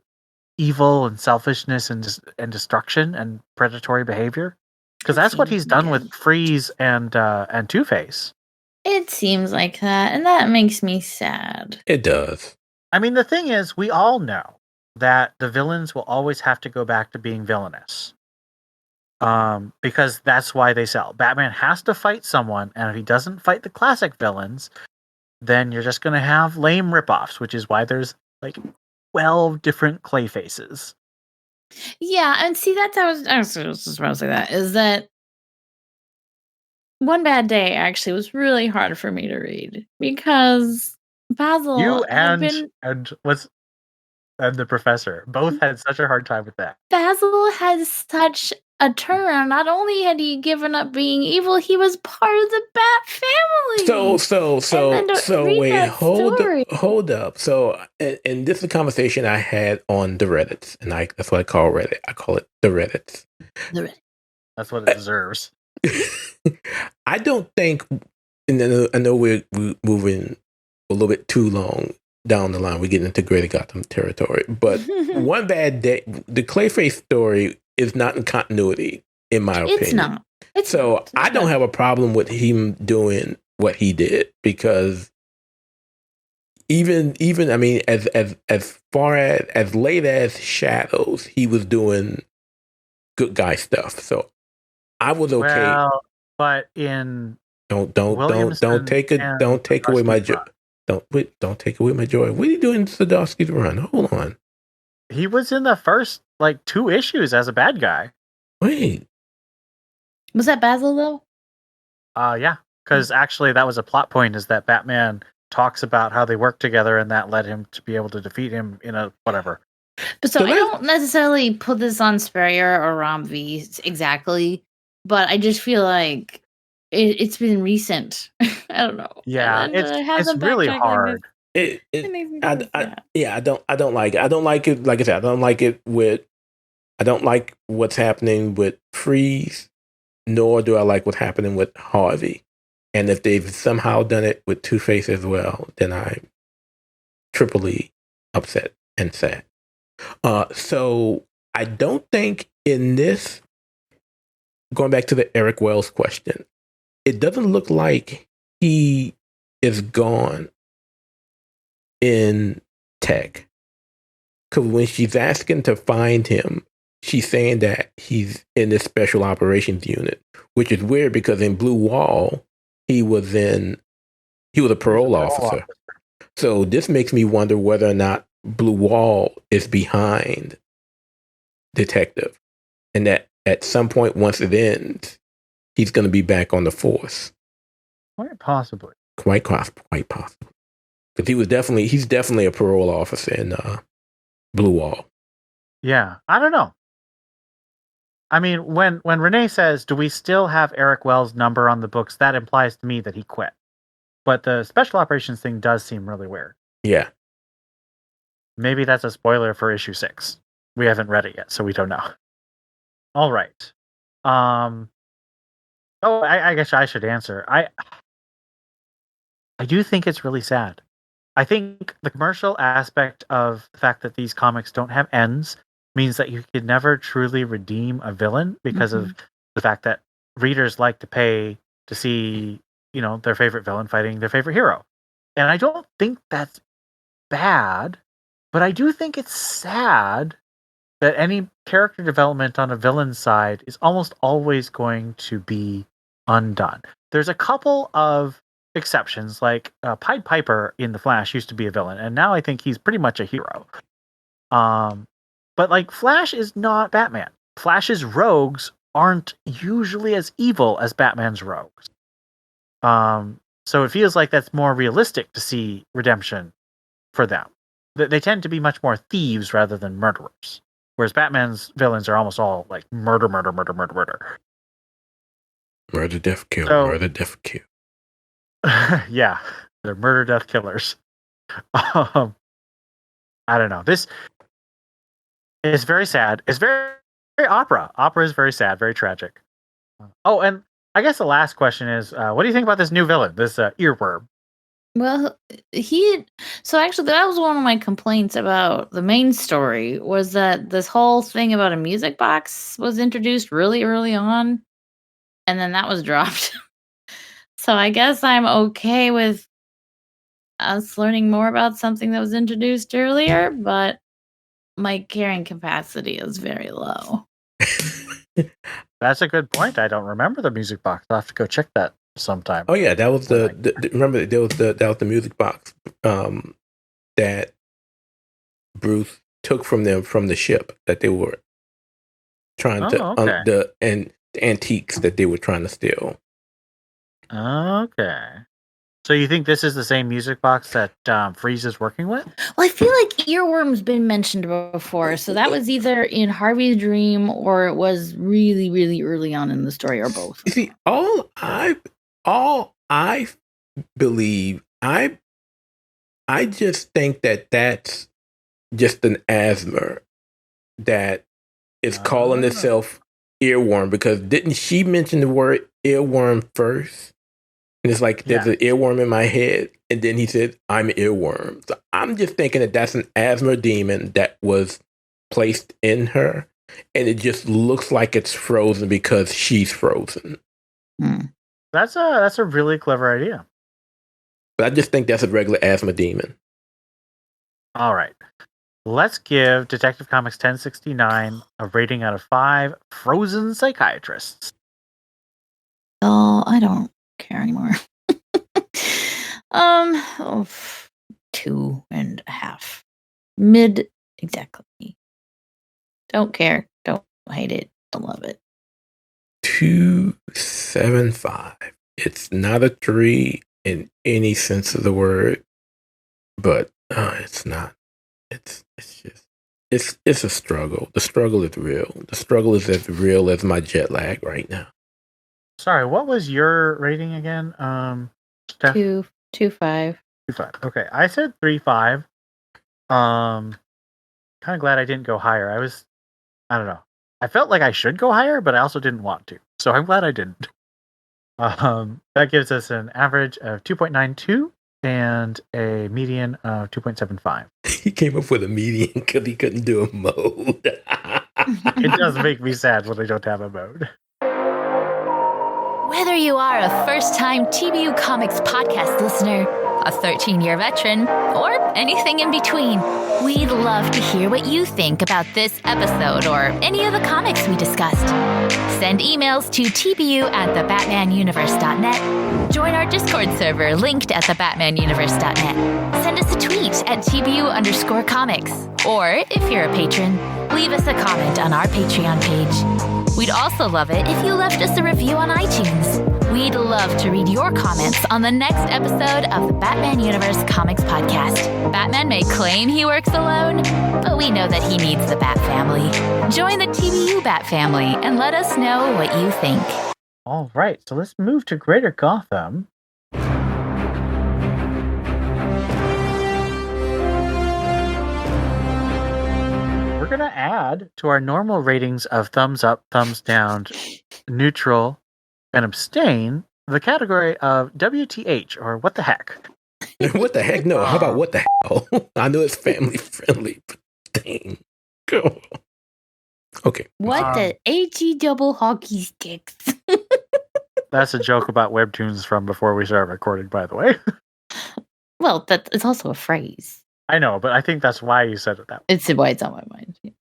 evil and selfishness and destruction and predatory behavior? Because that's what he's done with Freeze and Two-Face. It seems like that, and that makes me sad. It does. I mean, the thing is, we all know that the villains will always have to go back to being villainous. Because that's why they sell. Batman has to fight someone, and if he doesn't fight the classic villains, then you're just going to have lame ripoffs, which is why there's like 12 different Clay faces. Yeah, and see, that's how I was just about to say that, is that One Bad Day actually was really hard for me to read, because Basil You and the professor both had such a hard time with that. Basil had such a turnaround. Not only had he given up being evil, he was part of the Bat family. So wait, hold up. So, and this is a conversation I had on the Reddits, and that's what I call Reddit. I call it the Reddits. That's what it deserves. I don't think, and I know we're moving a little bit too long down the line. We're getting into Greater Gotham territory, but One Bad Day, the Clayface story is not in continuity, in my opinion. It's not. I don't have a problem with him doing what he did, because even I mean, as far as late as Shadows, he was doing good guy stuff. So I was okay. Well, but in don't take away my joy. Don't take away my joy. What are you doing in Sadowski's run? Hold on. He was in the first 2 issues as a bad guy. Wait. Was that Basil though? Yeah, because actually that was a plot point, is that Batman talks about how they work together, and that led him to be able to defeat him in a whatever. But so I don't necessarily put this on Spurrier or Ramvi exactly, but I just feel like it's been recent. I don't know. Yeah, it's really hard. It makes me I don't like it. I don't like it. Like I said, I don't like what's happening with Freeze, nor do I like what's happening with Harvey. And if they've somehow done it with Two-Face as well, then I'm triply upset and sad. So I don't think in this, going back to the Eric Wells question, it doesn't look like he is gone in tech. Because when she's asking to find him, she's saying that he's in this special operations unit, which is weird because in Blue Wall, he was a parole officer. So this makes me wonder whether or not Blue Wall is behind Detective, and that at some point, once it ends, he's going to be back on the force. Quite possibly. Quite possible. Because he's definitely a parole officer in Blue Wall. Yeah, I don't know. I mean, when Renee says, "Do we still have Eric Wells' number on the books?" that implies to me that he quit. But the special operations thing does seem really weird. Yeah. Maybe that's a spoiler for issue 6. We haven't read it yet, so we don't know. All right. Oh, I guess I should answer. I do think it's really sad. I think the commercial aspect of the fact that these comics don't have ends means that you could never truly redeem a villain because of the fact that readers like to pay to see, their favorite villain fighting their favorite hero. And I don't think that's bad, but I do think it's sad that any character development on a villain side is almost always going to be undone. There's a couple of exceptions, like Pied Piper in The Flash used to be a villain, and now I think he's pretty much a hero. But like Flash is not Batman. Flash's rogues aren't usually as evil as Batman's rogues. So it feels like that's more realistic to see redemption for them. They tend to be much more thieves rather than murderers. Whereas Batman's villains are almost all like murder. Murder, death, kill. Murder, death, kill. Yeah, they're murder, death killers. I don't know. This is very sad. It's very, very opera. Opera is very sad, very tragic. Oh, and I guess the last question is, what do you think about this new villain, this earworm? Well, so actually that was one of my complaints about the main story, was that this whole thing about a music box was introduced really early on, and then that was dropped. So I guess I'm okay with us learning more about something that was introduced earlier, but my carrying capacity is very low. That's a good point. I don't remember the music box. I'll have to go check that sometime. Oh yeah, that was remember there was the music box that Bruce took from them from the ship that they were trying the antiques that they were trying to steal. Okay. So you think this is the same music box that Freeze is working with? Well, I feel like earworm's been mentioned before, so that was either in Harvey's dream or it was really, really early on in the story, or both. You see, all I believe, I just think that that's just an asthma that is calling itself earworm, because didn't she mention the word earworm first? And it's like, there's an earworm in my head. And then he said, I'm earworm. So I'm just thinking that that's an asthma demon that was placed in her. And it just looks like it's frozen because she's frozen. That's a really clever idea. But I just think that's a regular asthma demon. All right. Let's give Detective Comics 1069 a rating out of 5 frozen psychiatrists. Oh, I don't care anymore. 2.5. Mid, exactly. Don't care. Don't hate it. Don't love it. 2.75. It's not a 3 in any sense of the word, but it's not. It's a struggle. The struggle is real. The struggle is as real as my jet lag right now. Sorry, what was your rating again? Steph? 2.5. 2.5. Okay, I said 3.5. Kind of glad I didn't go higher. I don't know. I felt like I should go higher, but I also didn't want to. So I'm glad I didn't. That gives us an average of 2.92 and a median of 2.75. He came up with a median because he couldn't do a mode. It does make me sad when I don't have a mode. Whether you are a first-time TBU Comics podcast listener, a 13-year veteran, or anything in between, we'd love to hear what you think about this episode or any of the comics we discussed. Send emails to tbu@thebatmanuniverse.net. Join our Discord server linked at thebatmanuniverse.net. Send us a tweet at TBU_comics. Or, if you're a patron, leave us a comment on our Patreon page. We'd also love it if you left us a review on iTunes. We'd love to read your comments on the next episode of the Batman Universe Comics Podcast. Batman may claim he works alone, but we know that he needs the Bat Family. Join the TBU Bat Family and let us know what you think. All right, so let's move to Greater Gotham. We're going to add to our normal ratings of thumbs up, thumbs down, neutral, and abstain the category of WTH, or what the heck. What the heck? No, how about what the hell? I know it's family friendly, but dang. Go. Okay. What the HE double hockey sticks? That's a joke about webtoons from before we started recording, by the way. Well, it's also a phrase. I know, but I think that's why you said it that way. It's why it's on my mind. Yeah.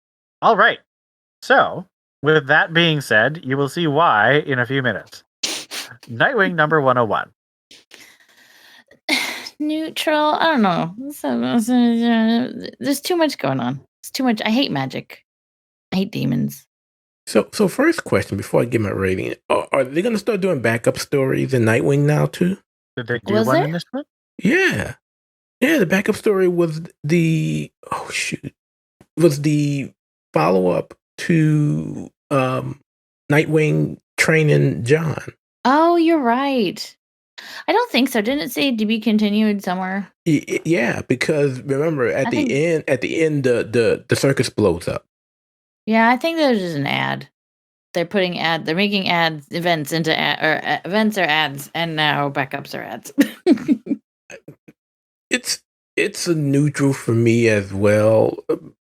All right. So, with that being said, you will see why in a few minutes. Nightwing number 101. Neutral. I don't know. There's too much going on. It's too much. I hate magic. I hate demons. So first question before I give my rating: Are they going to start doing backup stories in Nightwing now too? Did they do Was one there? in this one? Yeah. The backup story was the follow up to Nightwing training John. Oh, you're right. I don't think so. Didn't it say to be continued somewhere? Yeah, because remember at the end, the circus blows up. Yeah, I think that was just an ad. They're making ads, events into events are ads, and now backups are ads. It's a neutral for me as well.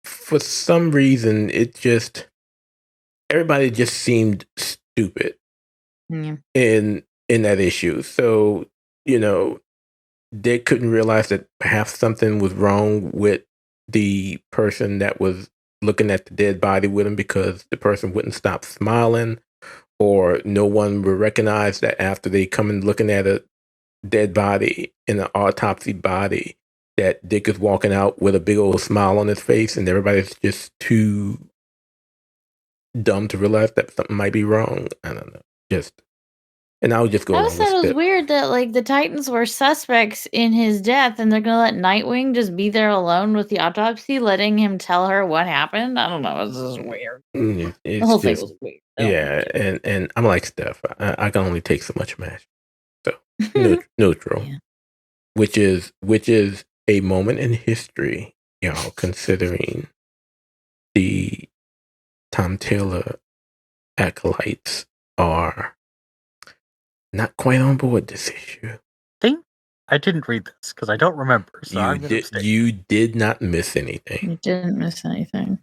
For some reason, everybody just seemed stupid in that issue. So, they couldn't realize that perhaps something was wrong with the person that was looking at the dead body with him, because the person wouldn't stop smiling, or no one would recognize that after they come and looking at a dead body in an autopsy body, that Dick is walking out with a big old smile on his face, and everybody's just too dumb to realize that something might be wrong. I don't know. And I would just go. I always thought it was weird that the Titans were suspects in his death, and they're gonna let Nightwing just be there alone with the autopsy, letting him tell her what happened. I don't know. It's just weird. The whole thing was weird. Yeah, and I'm like Steph. I can only take so much magic. So neutral, yeah. which is a moment in history, y'all, considering the Tom Taylor acolytes are not quite on board this issue. I didn't read this because I don't remember. So you did not miss anything. You didn't miss anything.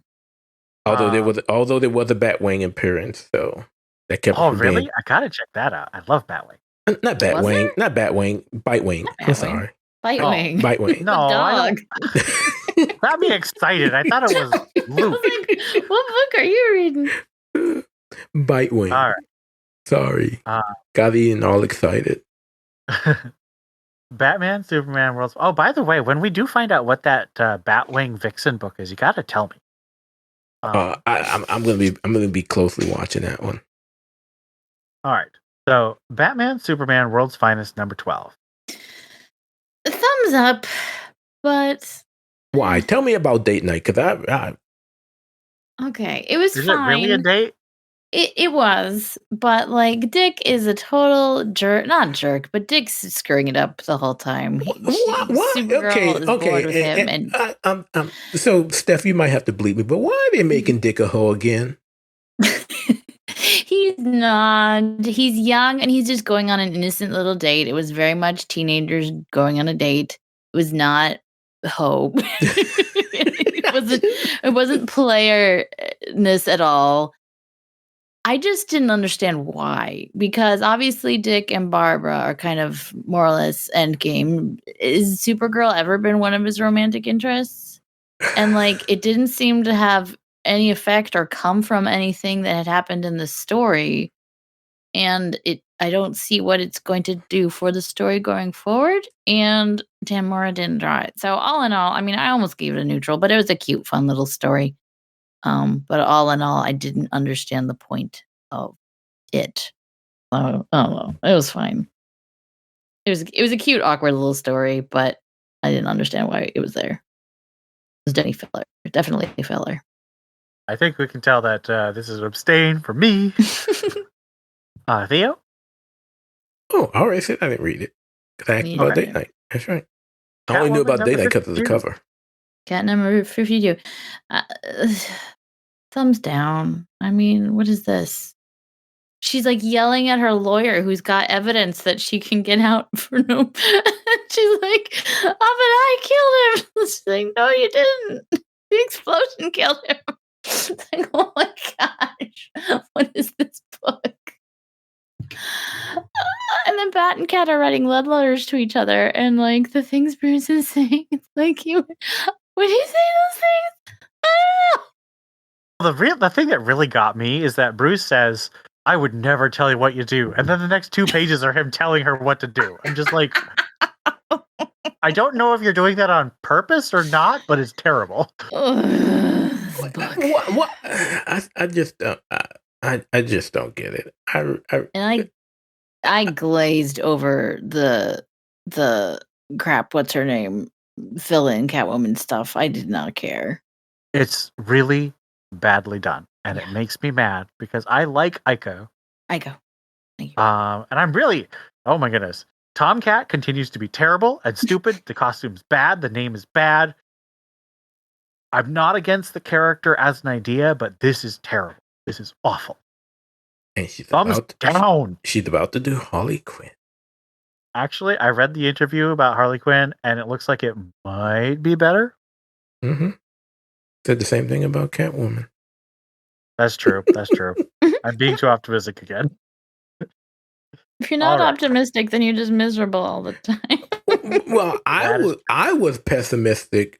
Although there was a Batwing appearance, so that kept. Oh, really? I gotta check that out. I love Batwing. Not Batwing. Not Batwing. Bitewing. I'm sorry. Bitewing. Bitewing. No, dog. Got me excited. I thought it was Luke. What book are you reading? Bitewing. All right. Sorry. Got Ian all excited. Batman, Superman, Worlds. Oh, by the way, when we do find out what that Batwing Vixen book is, you got to tell me. I'm gonna be closely watching that one. All right. So, Batman, Superman, World's Finest, number 12. Thumbs up, but why? Tell me about date night, because okay, it was fine. Is it really a date? It was, but Dick is a total jerk. Not jerk, but Dick's screwing it up the whole time. What? Supergirl is bored with him, and so Steph, you might have to bleep me, but why are they making Dick a hoe again? He's not. He's young, and he's just going on an innocent little date. It was very much teenagers going on a date. It was not hope. It wasn't playerness at all. I just didn't understand why, because obviously Dick and Barbara are kind of more or less endgame. Is Supergirl ever been one of his romantic interests? And it didn't seem to have any effect or come from anything that had happened in the story. And I don't see what it's going to do for the story going forward. And Tamora didn't draw it. So all in all, I almost gave it a neutral, but it was a cute, fun little story. But all in all, I didn't understand the point of it. I don't know. It was fine. It was a cute, awkward little story, but I didn't understand why it was there. It was definitely a filler. I think we can tell that this is an abstain for me. Theo? Oh, all right. I didn't read it. Because I asked about date night. That's right. I only knew about date night because of the cover. Cat number 52. Thumbs down. What is this? she's like yelling at her lawyer who's got evidence that she can get out for no. She's like, "Oh, but I killed him." She's like, "No, you didn't. The explosion killed him." It's like, oh my gosh, what is this book? And then Bat and Cat are writing love letters to each other, and like the things Bruce is saying, it's like you. When he say those things, The thing that really got me is that Bruce says, "I would never tell you what you do," and then the next 2 pages are him telling her what to do. I'm just like, I don't know if you're doing that on purpose or not, but it's terrible. this book. What? I just I just don't get it. And I glazed over the crap. What's her name? Fill-in Catwoman stuff. I did not care. It's really badly done, and it makes me mad because I like Aiko. Thank you. And I'm really, oh my goodness, Tomcat continues to be terrible and stupid. The costume's bad. The name is bad. I'm not against the character as an idea, but this is terrible. This is awful. And she's Thumbs down. She's about to do Harley Quinn. Actually, I read the interview about Harley Quinn, and it looks like it might be better. Mm-hmm. Said the same thing about Catwoman. That's true. That's true. I'm being too optimistic again. If you're not All right. optimistic, then you're just miserable all the time. Well, I was pessimistic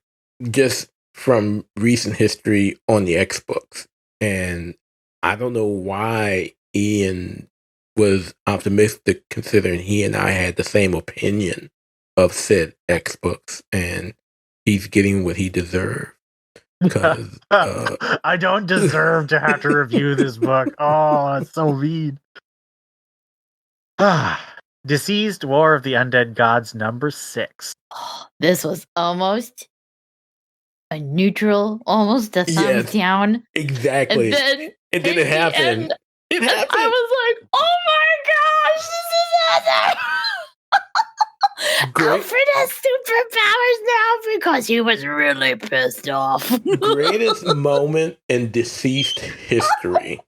just from recent history on the Xbox, and I don't know why Ian was optimistic considering he and I had the same opinion of said Xbox, and he's getting what he deserved. Because I don't deserve to have to review this book. Oh, it's so mean. Deceased War of the Undead Gods number 6. This was almost a neutral, almost a thumbs down. Exactly. And then it happened. It happened. I was like, oh my gosh, this is awesome. Alfred has superpowers now because he was really pissed off. Greatest moment in Deceased history.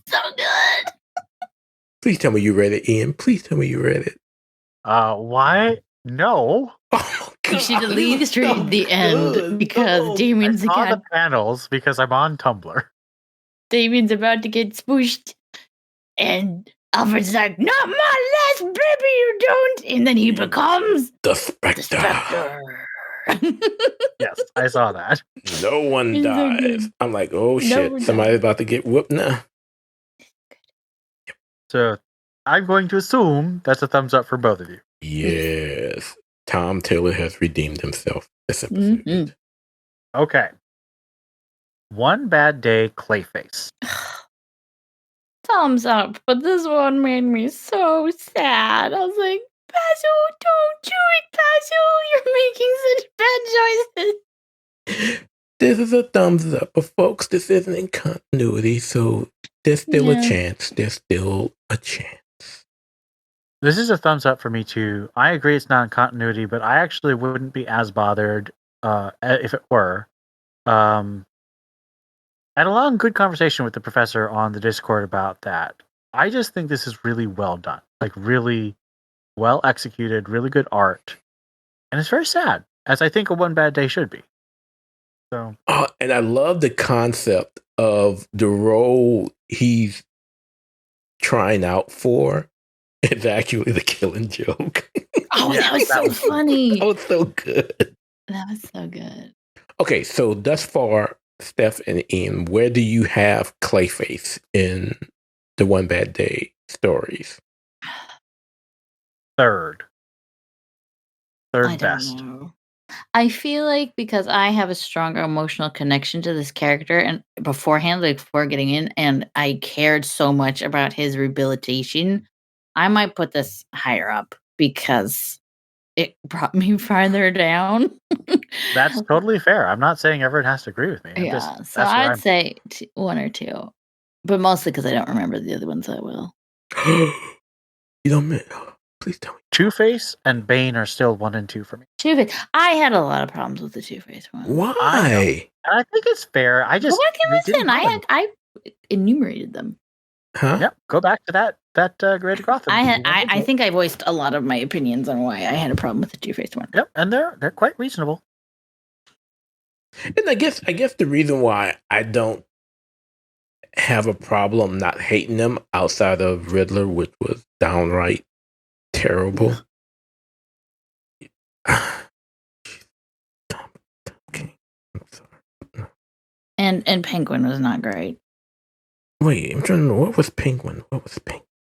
So good. Please tell me you read it, Ian. Please tell me you read it. Why? No. Oh, you should at least read the end because Damien's I saw again. the panels because I'm on Tumblr. Damien's about to get swooshed, and Alfred's like, "Not my last baby, you don't!" And then he becomes the Spectre. Yes, I saw that. No one It's so dies. good. I'm like, oh No shit, one somebody's about to get whooped now. So I'm going to assume that's a thumbs up for both of you. Yes. Tom Taylor has redeemed himself this episode. Mm-hmm. Okay. One Bad Day Clayface. Thumbs up, but this one made me so sad. I was like, Basil, don't do it, Basil. You're making such bad choices. This is a thumbs up, but folks, this isn't in continuity, so there's still a chance. There's still a chance. This is a thumbs up for me too. I agree it's not in continuity, but I actually wouldn't be as bothered if it were. I had a long, good conversation with the professor on the Discord about that. I just think this is really well done, like really well executed, really good art, and it's very sad, as I think a One Bad Day should be. So, and I love the concept of the role he's trying out for. It's actually the Killing Joke. Oh, yeah, that was so funny. That was so good. That was so good. Okay, so thus far, Steph and Ian, where do you have Clayface in the One Bad Day stories? Third I best. don't know. I feel like because I have a stronger emotional connection to this character and beforehand, like before getting in, and I cared so much about his rehabilitation, I might put this higher up because it brought me farther down. That's totally fair. I'm not saying everyone has to agree with me. So I'd say 1 or 2, but mostly because I don't remember the other ones that well. You don't. Please tell me. Two-Face and Bane are still 1 and 2 for me. Two-Face. I had a lot of problems with the Two-Face one. Why? I think it's fair. I just I enumerated them. Huh? Yep. Go back to that Greater Gotham. I think I voiced a lot of my opinions on why I had a problem with the Two-Faced one. Yep, and they're quite reasonable. And I guess the reason why I don't have a problem not hating them outside of Riddler, which was downright terrible. Okay, I'm sorry. And Penguin was not great. Wait, I'm trying to know, what was Penguin?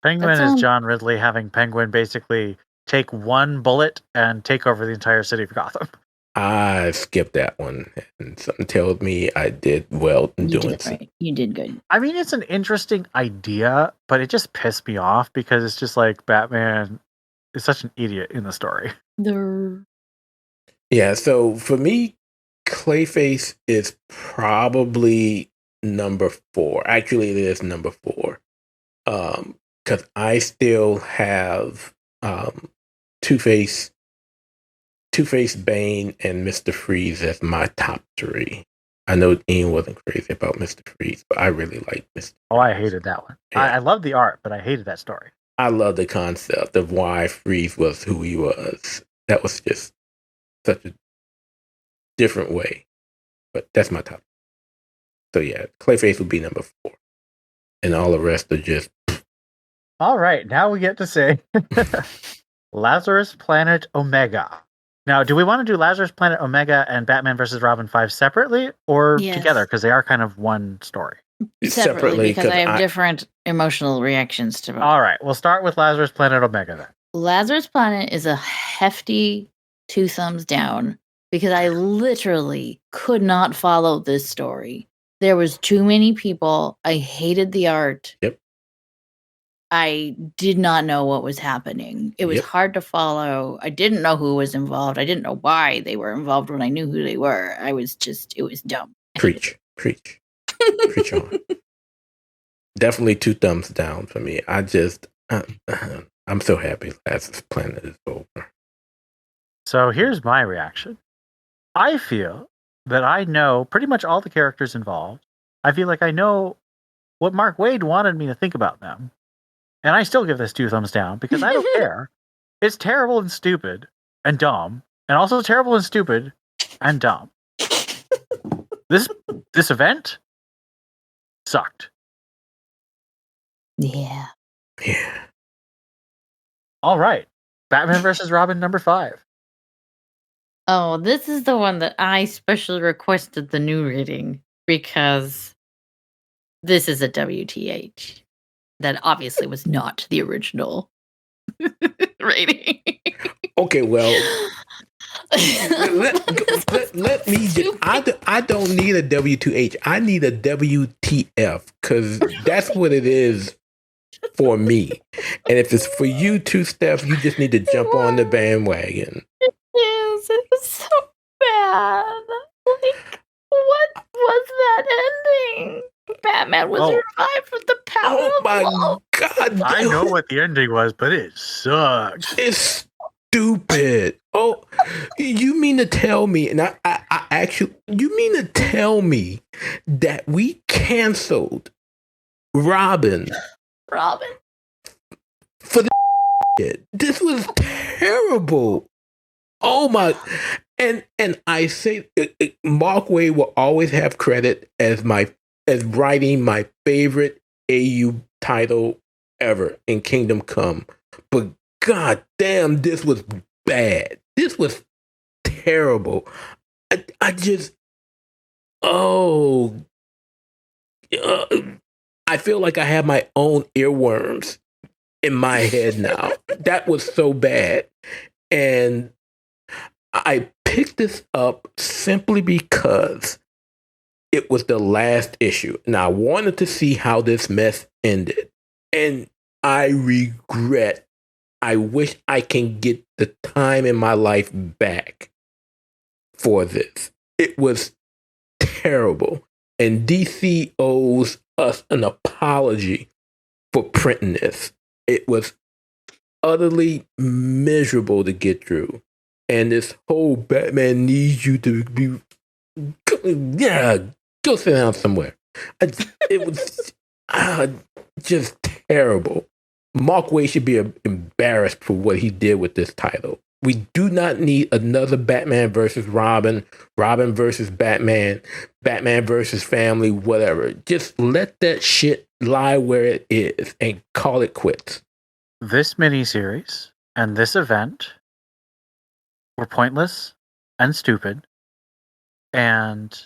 Penguin is John Ridley having Penguin basically take one bullet and take over the entire city of Gotham. I skipped that one, and something tells me I did well in doing it. Right. You did good. I mean, it's an interesting idea, but it just pissed me off because it's just like Batman is such an idiot in the story. Yeah, so for me, Clayface is probably number 4. Actually, it is number 4. Because I still have Two-Face, Bane, and Mr. Freeze as my top 3. I know Ian wasn't crazy about Mr. Freeze, but I really like Mr. Oh, I hated that one. Yeah. I love the art, but I hated that story. I love the concept of why Freeze was who he was. That was just such a different way. But that's my top. So yeah, Clayface would be number 4. And all the rest are just... All right, now we get to say Lazarus Planet Omega. Now, do we want to do Lazarus Planet Omega and Batman vs. Robin 5 separately or together? Because they are kind of one story. Separately, because I have different emotional reactions to both. All right, we'll start with Lazarus Planet Omega then. Lazarus Planet is a hefty 2 thumbs down because I literally could not follow this story. There was too many people. I hated the art. Yep. I did not know what was happening. It was hard to follow. I didn't know who was involved. I didn't know why they were involved when I knew who they were. It was dumb. Preach on. Definitely 2 thumbs down for me. I'm so happy Lazarus Planet is over. So here's my reaction. I feel that I know pretty much all the characters involved. I feel like I know what Mark Waid wanted me to think about them. And I still give this 2 thumbs down because I don't care. It's terrible and stupid and dumb, and also terrible and stupid and dumb. This event sucked. Yeah. All right. Batman vs. Robin number 5. Oh, this is the one that I specially requested the new reading because this is a WTH. That obviously was not the original rating. Okay, well, let me just, I don't need a W2H. I need a WTF because that's what it is for me. And if it's for you two, Steph, you just need to jump on the bandwagon. It is. It was so bad. Like, what was that ending? Batman was revived with the power of love. God! I know what the ending was, but it sucks. It's stupid. Oh, you mean to tell me? And I actually, you mean to tell me that we canceled Robin for the shit? This was terrible. Oh my! And I say, Mark Waid will always have credit as writing my favorite AU title ever in Kingdom Come. But god damn, this was bad. This was terrible. I feel like I have my own earworms in my head now. That was so bad. And I picked this up simply because it was the last issue, and I wanted to see how this mess ended. And I wish I can get the time in my life back for this. It was terrible. And DC owes us an apology for printing this. It was utterly miserable to get through. And this whole Batman needs you to be... Yeah, go sit down somewhere. It was just terrible. Mark Waid should be embarrassed for what he did with this title. We do not need another Batman versus Robin, Robin versus Batman, Batman versus family, whatever. Just let that shit lie where it is and call it quits. This miniseries and this event were pointless and stupid. And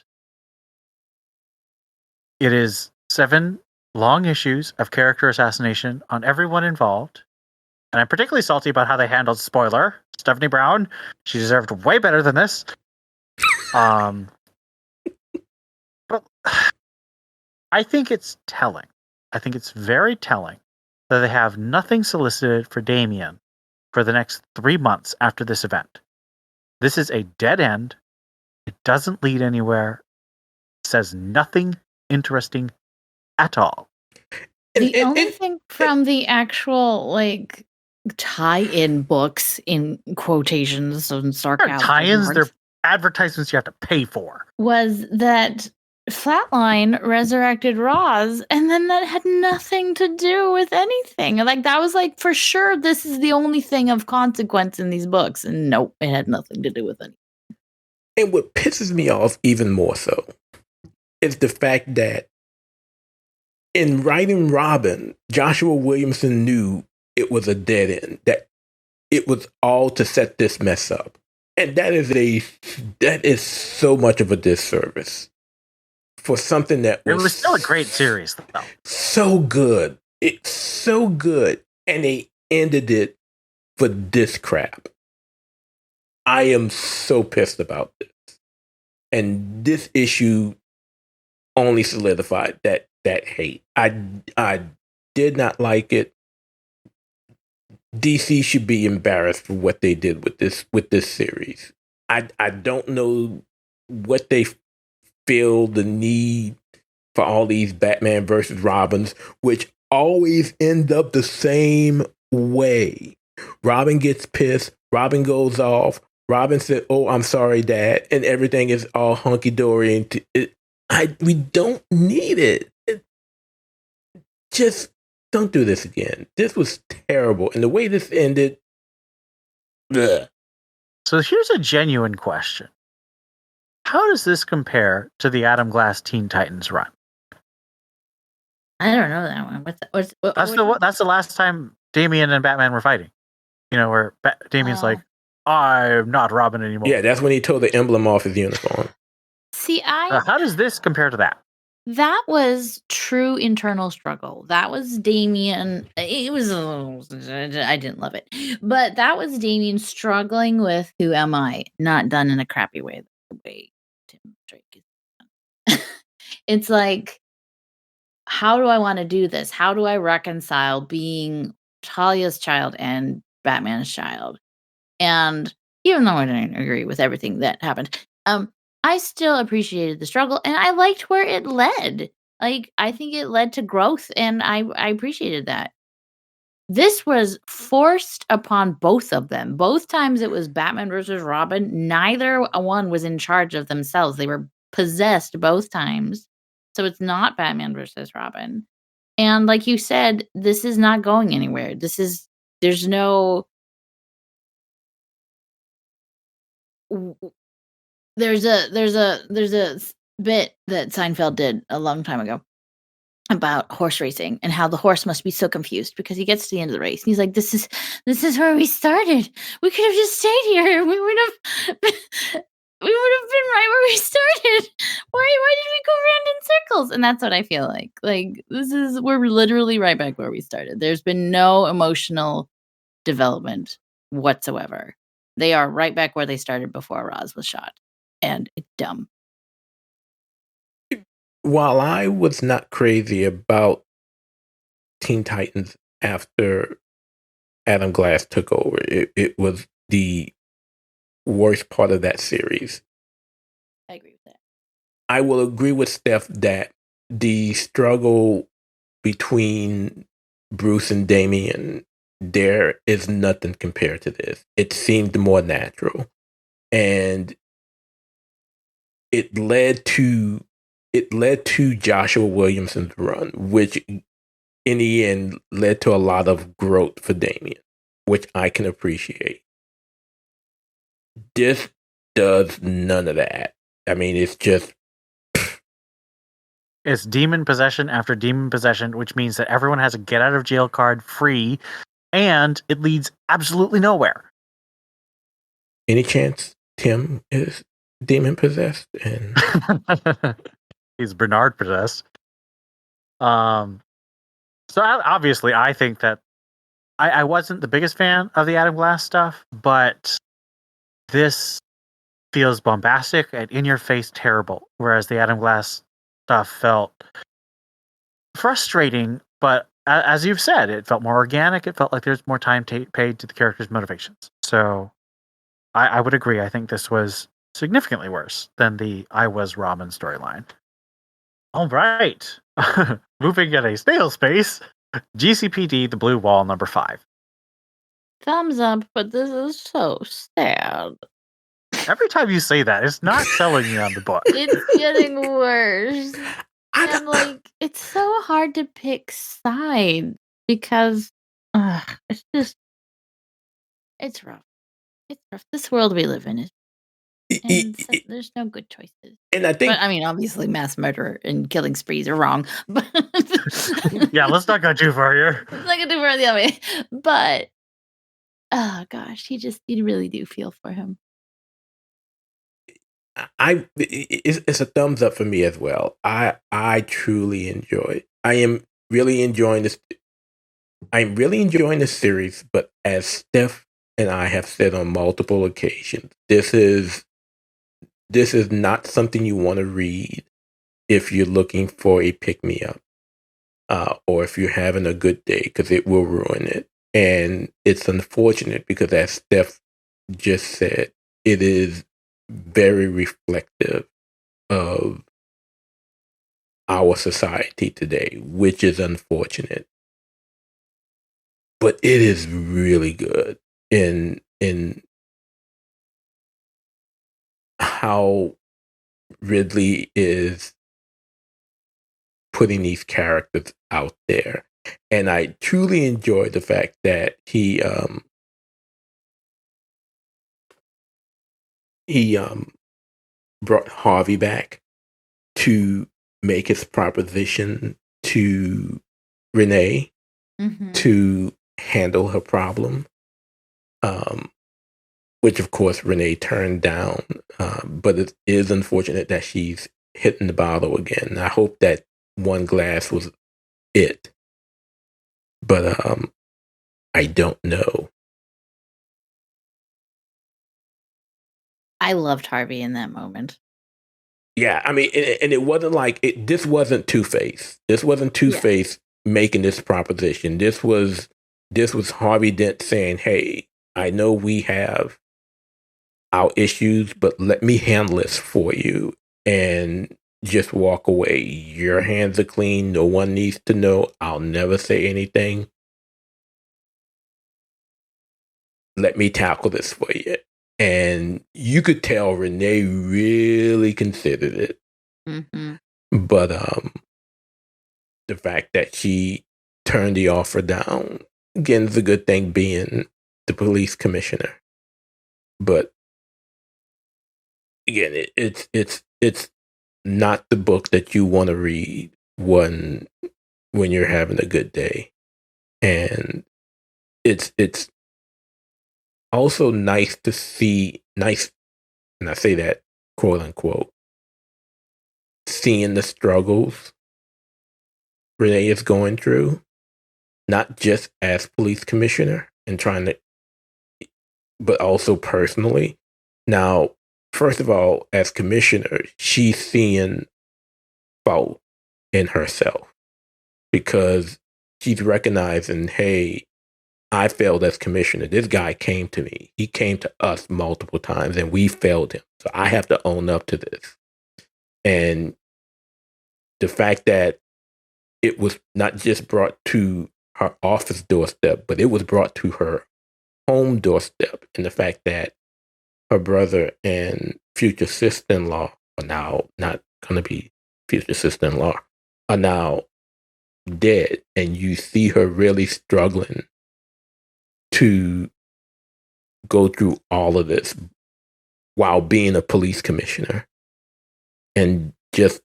it is 7 long issues of character assassination on everyone involved. And I'm particularly salty about how they handled, spoiler, Stephanie Brown. She deserved way better than this. But I think it's telling. I think it's very telling that they have nothing solicited for Damian for the next 3 months after this event. This is a dead end. It doesn't lead anywhere. It says nothing interesting at all. The only thing from the actual, like, tie-in books, in quotations and sarcasm, Tie-ins, they're advertisements you have to pay for. was that Flatline resurrected Roz, and then that had nothing to do with anything. Like, that was like, for sure, this is the only thing of consequence in these books. And nope, it had nothing to do with anything. And what pisses me off even more so is the fact that in writing Robin, Joshua Williamson knew it was a dead end, that it was all to set this mess up. And that is so much of a disservice for something that was... It was still a great series, though. So good. It's so good. And they ended it for this crap. I am so pissed about this. And this issue only solidified that hate. I did not like it. DC should be embarrassed for what they did with this series. I don't know what they feel the need for all these Batman versus Robins, which always end up the same way. Robin gets pissed, Robin goes off, Robin said, "Oh, I'm sorry, Dad," and everything is all hunky dory. We don't need it. Just don't do this again. This was terrible, and the way this ended. Bleh. So here's a genuine question: how does this compare to the Adam Glass Teen Titans run? I don't know that one. That's the last time Damian and Batman were fighting. You know, where Damian's like, "I'm not Robin anymore." Yeah, that's when he tore the emblem off his uniform. See, how does this compare to that? That was true internal struggle. That was Damian. It was I didn't love it. But that was Damian struggling with who am I? Not done in a crappy way. The way Tim Drake is done. It's like, how do I want to do this? How do I reconcile being Talia's child and Batman's child? And even though I didn't agree with everything that happened, I still appreciated the struggle, and I liked where it led. Like, I think it led to growth, and I appreciated that. This was forced upon both of them. Both times it was Batman versus Robin. Neither one was in charge of themselves. They were possessed both times. So it's not Batman versus Robin. And like you said, this is not going anywhere. There's no... There's a bit that Seinfeld did a long time ago about horse racing and how the horse must be so confused because he gets to the end of the race and he's like, this is where we started. We could have just stayed here. We would have been right where we started. Why did we go around in circles? And that's what I feel like. Like, we're literally right back where we started. There's been no emotional development whatsoever. They are right back where they started before Roz was shot. And it's dumb. While I was not crazy about Teen Titans after Adam Glass took over, it was the worst part of that series. I agree with that. I will agree with Steph that the struggle between Bruce and Damian, there is nothing compared to this. It seemed more natural. And it led to Joshua Williamson's run, which in the end led to a lot of growth for Damien, which I can appreciate. This does none of that. I mean, it's just It's demon possession after demon possession, which means that everyone has a get out of jail card free, and it leads absolutely nowhere. any chance Tim is demon possessed and He's Bernard possessed. So obviously, I think that I wasn't the biggest fan of the Adam Glass stuff, but this feels bombastic and in your face terrible, whereas the Adam Glass stuff felt frustrating, but as you've said, it felt more organic. It felt like there's more time paid to the characters' motivations. So I would agree. I think this was significantly worse than the I Was Ramen storyline. All right. Moving at a snail space, GCPD, The Blue Wall, number 5. Thumbs up, but this is so sad. Every time you say that, it's not selling me on the book. It's getting worse. And like, it's so hard to pick sides because it's just, it's rough. It's rough. This world we live in is, and there's no good choices. And I think, But I mean, obviously, mass murder and killing sprees are wrong. But Yeah, let's not go too far here. let's not go too far the other way. But oh gosh, you really do feel for him. it's a thumbs up for me as well. I truly enjoy. I am really enjoying this. I'm really enjoying this series, but as Steph and I have said on multiple occasions, this is not something you want to read if you're looking for a pick me up, or if you're having a good day, because it will ruin it. And it's unfortunate because, as Steph just said, it is very reflective of our society today, which is unfortunate. But it is really good in how Ridley is putting these characters out there. And I truly enjoy the fact that he brought Harvey back to make his proposition to Renee to handle her problem, which of course Renee turned down. But it is unfortunate that she's hitting the bottle again. I hope that one glass was it, but I don't know. I loved Harvey in that moment. Yeah, I mean, and it wasn't like this wasn't Two-Face. This wasn't Two-Face making this proposition. This was Harvey Dent saying, "Hey, I know we have our issues, but let me handle this for you and just walk away. Your hands are clean. No one needs to know. I'll never say anything. Let me tackle this for you." And you could tell Renee really considered it. But the fact that she turned the offer down, again, is a good thing being the police commissioner. But again, it's not the book that you want to read when you're having a good day. And it's also nice to see, and I say that quote unquote, seeing the struggles Renee is going through, not just as police commissioner and trying to, but also personally. Now, first of all, as commissioner, she's seeing fault in herself because she's recognizing, hey, I failed as commissioner. This guy came to me. He came to us multiple times and we failed him. So I have to own up to this. And the fact that it was not just brought to her office doorstep, but it was brought to her home doorstep. And the fact that her brother and future sister-in-law are now not going to be future sister-in-law, are now dead, and you see her really struggling to go through all of this while being a police commissioner. And just,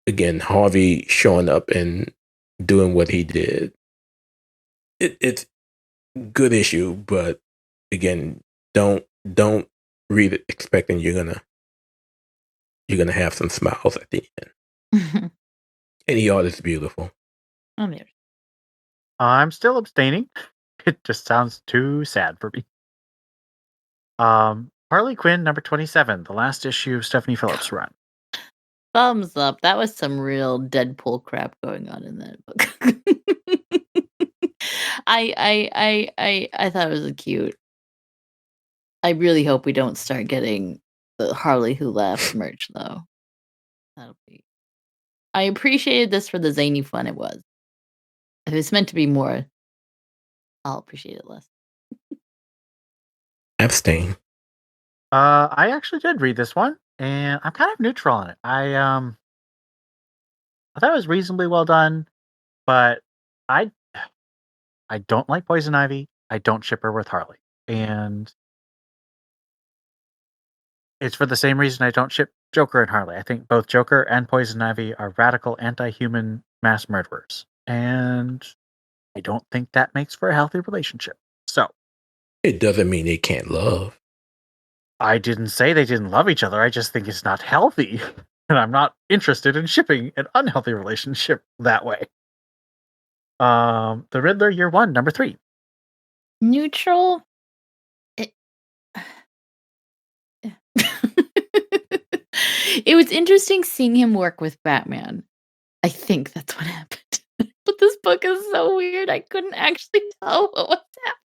again, Harvey showing up and doing what he did. It's good issue, but again, don't read it expecting you're gonna have some smiles at the end. Any art is beautiful. I'm there. I'm still abstaining. It just sounds too sad for me. Harley Quinn number 27, the last issue of Stephanie Phillips' run. Thumbs up. That was some real Deadpool crap going on in that book. I thought it was cute. I really hope we don't start getting the Harley Who Laughed merch though. That'll be. I appreciated this for the zany fun it was. If it's meant to be more, I'll appreciate it less. Abstain. I actually did read this one, and I'm kind of neutral on it. I thought it was reasonably well done, but I don't like Poison Ivy. I don't ship her with Harley, and it's for the same reason I don't ship Joker and Harley. I think both Joker and Poison Ivy are radical anti-human mass murderers, and I don't think that makes for a healthy relationship. So it doesn't mean they can't love. I didn't say they didn't love each other. I just think it's not healthy. And I'm not interested in shipping an unhealthy relationship that way. The Riddler, year 1, number 3. Neutral. It was interesting seeing him work with Batman. I think that's what happened. But this book is so weird. I couldn't actually tell what was happening.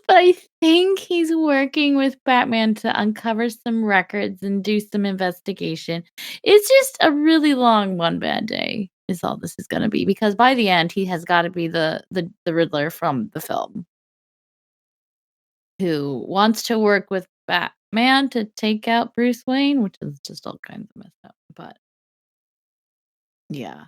But I think he's working with Batman to uncover some records and do some investigation. It's just a really long one bad day is all this is going to be, because by the end he has got to be the Riddler from the film who wants to work with Batman to take out Bruce Wayne, which is just all kinds of messed up. But yeah,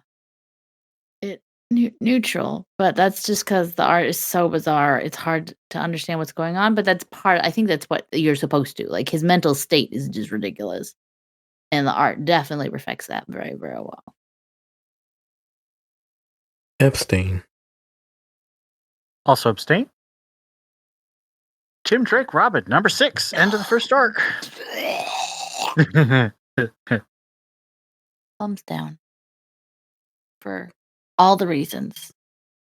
it neutral, but that's just because the art is so bizarre. It's hard to understand what's going on, but I think that's what you're supposed to. Like, his mental state is just ridiculous. And the art definitely reflects that very, very well. Abstain. Also abstain. Tim Drake Robin, number 6, end of the first arc. Thumbs down. For all the reasons.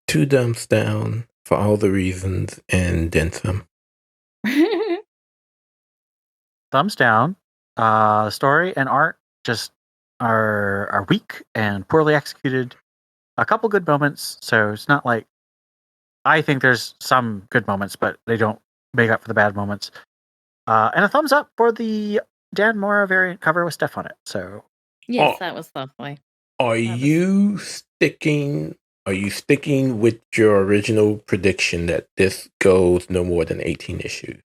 2 thumbs down for all the reasons and then some. Thumbs down. Story and art just are weak and poorly executed. A couple good moments, so it's not like I think there's some good moments, but they don't make up for the bad moments. And a thumbs up for the Dan Mora variant cover with Steph on it. So yes, that was lovely. Are you sticking with your original prediction that this goes no more than 18 issues?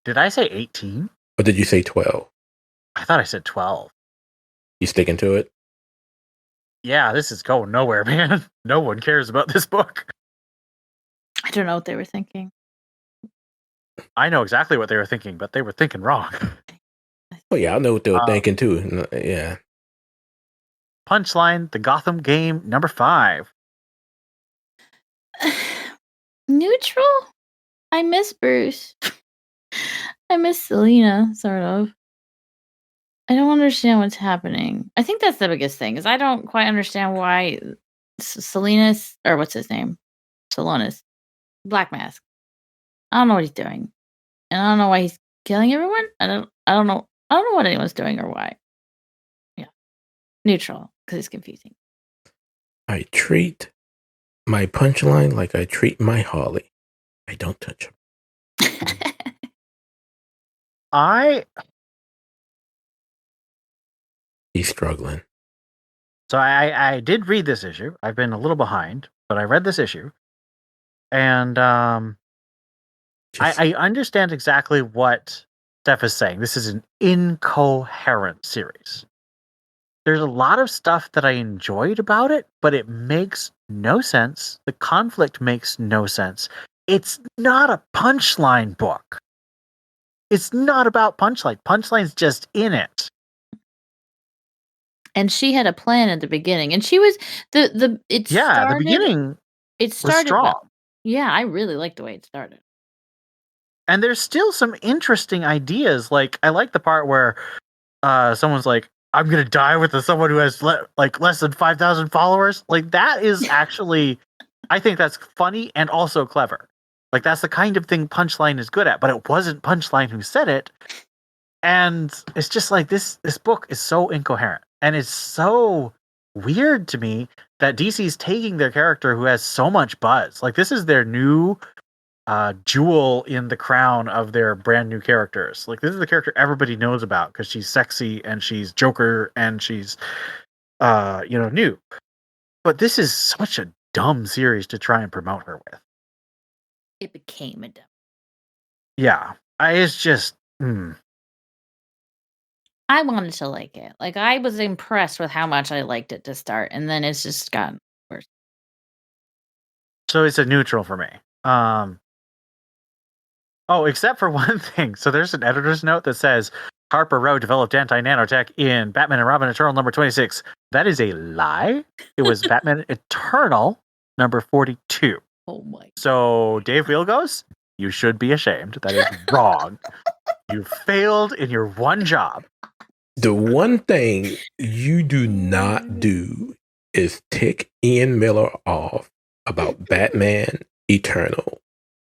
Did I say 18? Or did you say 12? I thought I said 12. You sticking to it? Yeah, this is going nowhere, man. No one cares about this book. I don't know what they were thinking. I know exactly what they were thinking, but they were thinking wrong. Oh yeah, I know what they were thinking too. Yeah. Punchline, the Gotham game, number 5. Neutral? I miss Bruce. I miss Selena, sort of. I don't understand what's happening. I think that's the biggest thing, is I don't quite understand why Selena's, or what's his name? Salonis. Black Mask. I don't know what he's doing. And I don't know why he's killing everyone. I don't know what anyone's doing or why. Yeah. Neutral, because it's confusing. I treat my punchline like I treat my Harley. I don't touch him. He's struggling. So I did read this issue. I've been a little behind, but I read this issue. And I understand exactly what Steph is saying. This is an incoherent series. there's a lot of stuff that I enjoyed about it, but it makes no sense. The conflict makes no sense. It's not a punchline book. It's not about punchline. Punchline's just in it. And she had a plan at the beginning, and she was the beginning It was started strong. well. Yeah, I really liked the way it started. And there's still some interesting ideas. Like, I like the part where someone's like, I'm going to die with someone who has less than 5,000 followers. Like, that is actually, I think that's funny and also clever. Like, that's the kind of thing Punchline is good at, but it wasn't Punchline who said it. And it's just like, this book is so incoherent. And it's so weird to me that DC's taking their character who has so much buzz. Like, this is their new jewel in the crown of their brand new characters. Like, this is the character everybody knows about because she's sexy and she's Joker and she's new. But this is such a dumb series to try and promote her with. It became a dumb. Yeah, it's just I wanted to like it. Like, I was impressed with how much I liked it to start, and then it's just gotten worse. So it's a neutral for me. Oh, except for one thing. So there's an editor's note that says Harper Row developed anti-nanotech in Batman and Robin Eternal number 26. That is a lie. It was Batman Eternal number 42. Oh my. So Dave Wheelgoes, you should be ashamed. That is wrong. You failed in your one job. The one thing you do not do is tick Ian Miller off about Batman Eternal.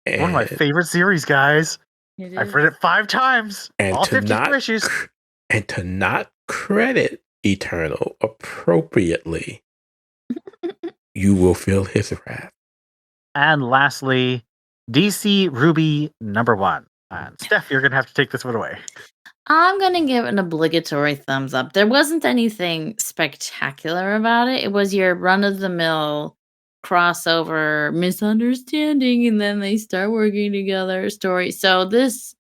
One of my favorite series, guys. I've read it 5 times. And all 52 issues. And to not credit Eternal appropriately, you will feel his wrath. And lastly, DC Ruby number 1. And Steph, you're going to have to take this one away. I'm going to give an obligatory thumbs up. There wasn't anything spectacular about it. It was your run-of-the-mill crossover misunderstanding, and then they start working together story. So this,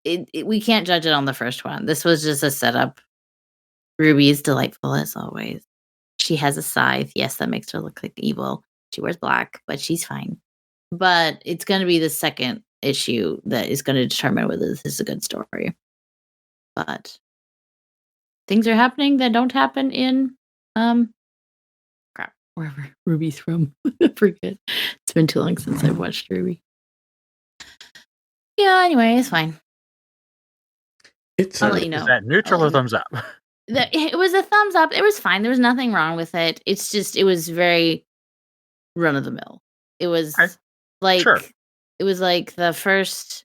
we can't judge it on the first one. This was just a setup. Ruby is delightful as always. She has a scythe. Yes, that makes her look like evil. She wears black, but she's fine. But it's going to be the second issue that is going to determine whether this is a good story. But things are happening that don't happen in wherever Ruby's from. I forget. It's been too long since I've watched Ruby. Yeah, anyway, it's fine. I'll let you know. Is that neutral or thumbs up? It was a thumbs up. It was fine. There was nothing wrong with it. It's just, it was very run of the mill. It was it was like the first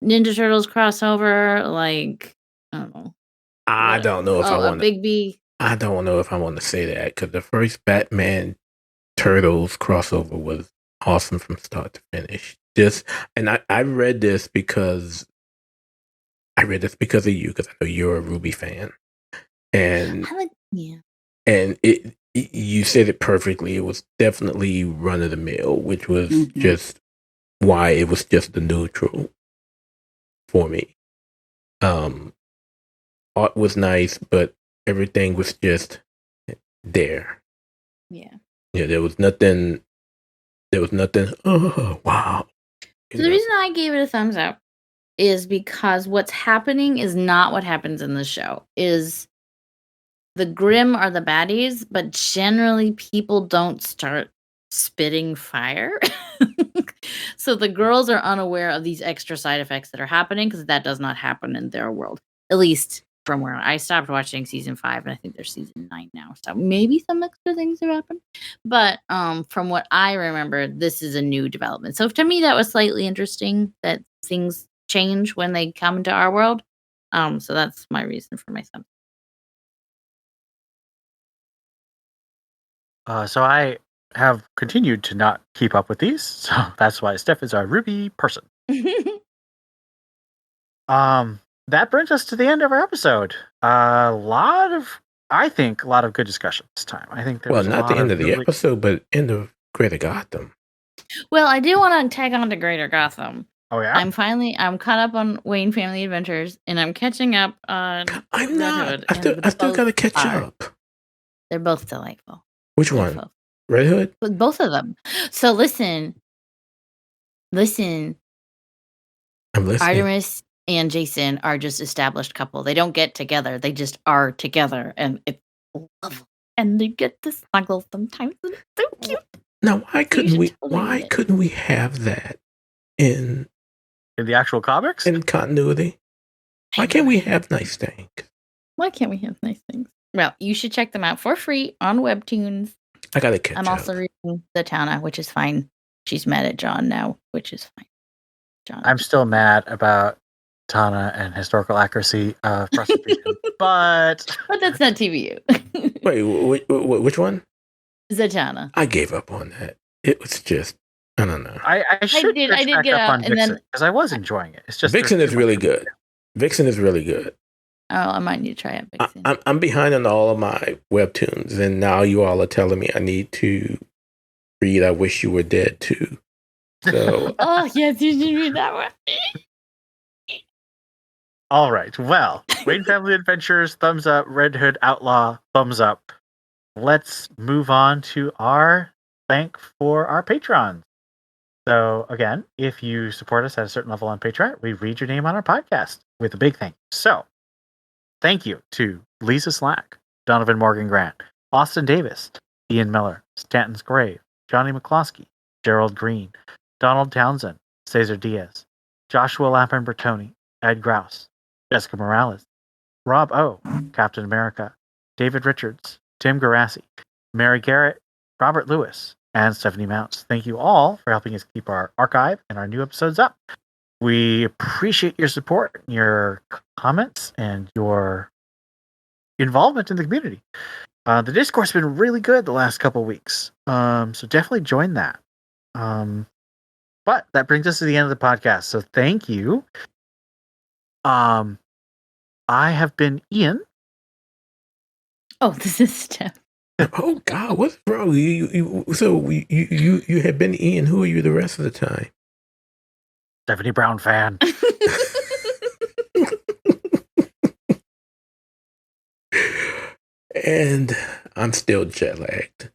Ninja Turtles crossover. Like, I don't know. I don't know if I want Big B. I don't know if I want to say that because the first Batman Turtles crossover was awesome from start to finish. I read this because of you, because I know you're a Ruby fan, and and you said it perfectly. It was definitely run of the mill, which was just why it was just the neutral for me. Art was nice, but everything was just there. Yeah. Yeah, there was nothing. Oh, wow. So the reason I gave it a thumbs up is because what's happening is not what happens in the show. Is the Grimm are the baddies, but generally people don't start spitting fire. So the girls are unaware of these extra side effects that are happening because that does not happen in their world. At least from where I stopped watching season 5, and I think there's season 9 now. So maybe some extra things have happened. But from what I remember, this is a new development. So to me, that was slightly interesting that things change when they come into our world. So that's my reason for my thumb. So I have continued to not keep up with these. So that's why Steph is our Ruby person. That brings us to the end of our episode. A lot of good discussion this time. I think there was not the end of the episode, but end of Greater Gotham. Well, I do want to tag on to Greater Gotham Oh yeah. I'm caught up on Wayne Family Adventures, and I'm catching up on I'm Red not. Hood, I and still got to both catch are. up. They're both delightful. Which They're one? both. Red Hood? But both of them. So listen. I'm listening. Artemis and Jason are just established couple. They don't get together. They just are together, and it's lovely. And they get to snuggle sometimes, and it's so cute. Now, why couldn't we? totally Why read it. couldn't we have that in the actual comics? in continuity? Why can't we have nice things? Why can't we have nice things? Well, you should check them out for free on Webtoons. I gotta catch I'm up. also reading Zatanna, which is fine. She's mad at John now, which is fine. John, I'm still mad about Tana and historical accuracy prosecution, but that's not TBU. Wait, which one? Zatanna. I gave up on that. It was just, I don't know. I should did catch back get up out, on and Vixen then because I was enjoying it. It's just Vixen there's is too really much. good. Vixen is really good. Oh, I might need to try out Vixen. I'm behind on all of my webtoons, and now you all are telling me I need to read I Wish You Were Dead too. So Oh, yes, you should read that one. All right. Well, Wayne Family Adventures, thumbs up. Red Hood Outlaw, thumbs up. Let's move on to our thank for our patrons. So again, if you support us at a certain level on Patreon, we read your name on our podcast with a big thank you. So thank you to Lisa Slack, Donovan Morgan Grant, Austin Davis, Ian Miller, Stanton's Grave, Johnny McCloskey, Gerald Green, Donald Townsend, Cesar Diaz, Joshua Lappin Bertoni, Ed Grouse, Jessica Morales, Rob O, Captain America, David Richards, Tim Garassi, Mary Garrett, Robert Lewis, and Stephanie Mounts. Thank you all for helping us keep our archive and our new episodes up. We appreciate your support, your comments, and your involvement in the community. The Discord's been really good the last couple weeks, so definitely join that. But that brings us to the end of the podcast, so thank you. I have been Ian. Oh, this is Steph. oh God, what's wrong? You have been Ian. Who are you the rest of the time? Stephanie Brown fan. And I'm still jet lagged.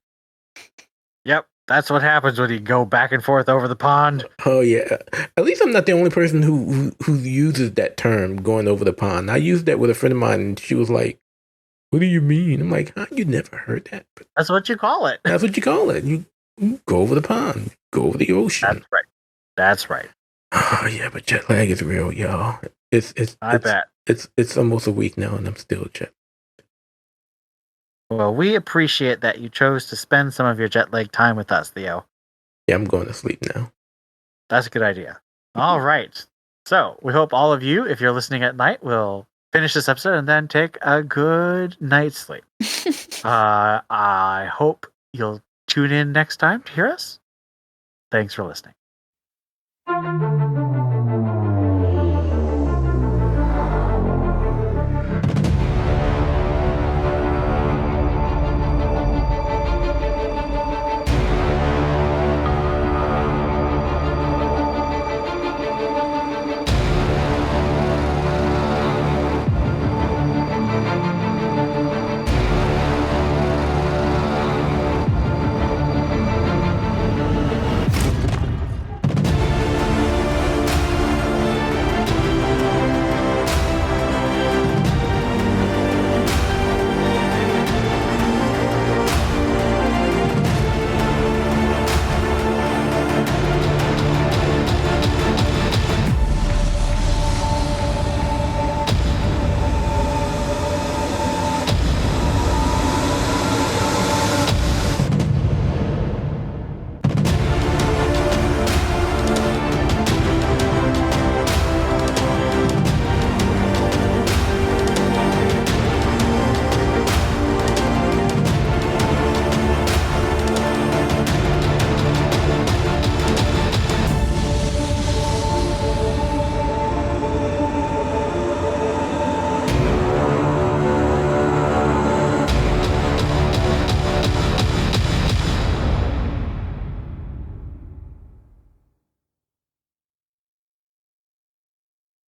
Yep, that's what happens when you go back and forth over the pond. Oh yeah. At least I'm not the only person who uses that term, going over the pond. I used that with a friend of mine, and she was like, "What do you mean?" I'm like, "Huh? You never heard that?" But that's what you call it. That's what you call it. You go over the pond, go over the ocean. That's right. That's right. Oh yeah, but jet lag is real, y'all. I bet. It's almost a week now, and I'm still jet. Well, we appreciate that you chose to spend some of your jet lag time with us, Theo. Yeah, I'm going to sleep now. That's a good idea. All right. So we hope all of you, if you're listening at night, will finish this episode and then take a good night's sleep. I hope you'll tune in next time to hear us. Thanks for listening.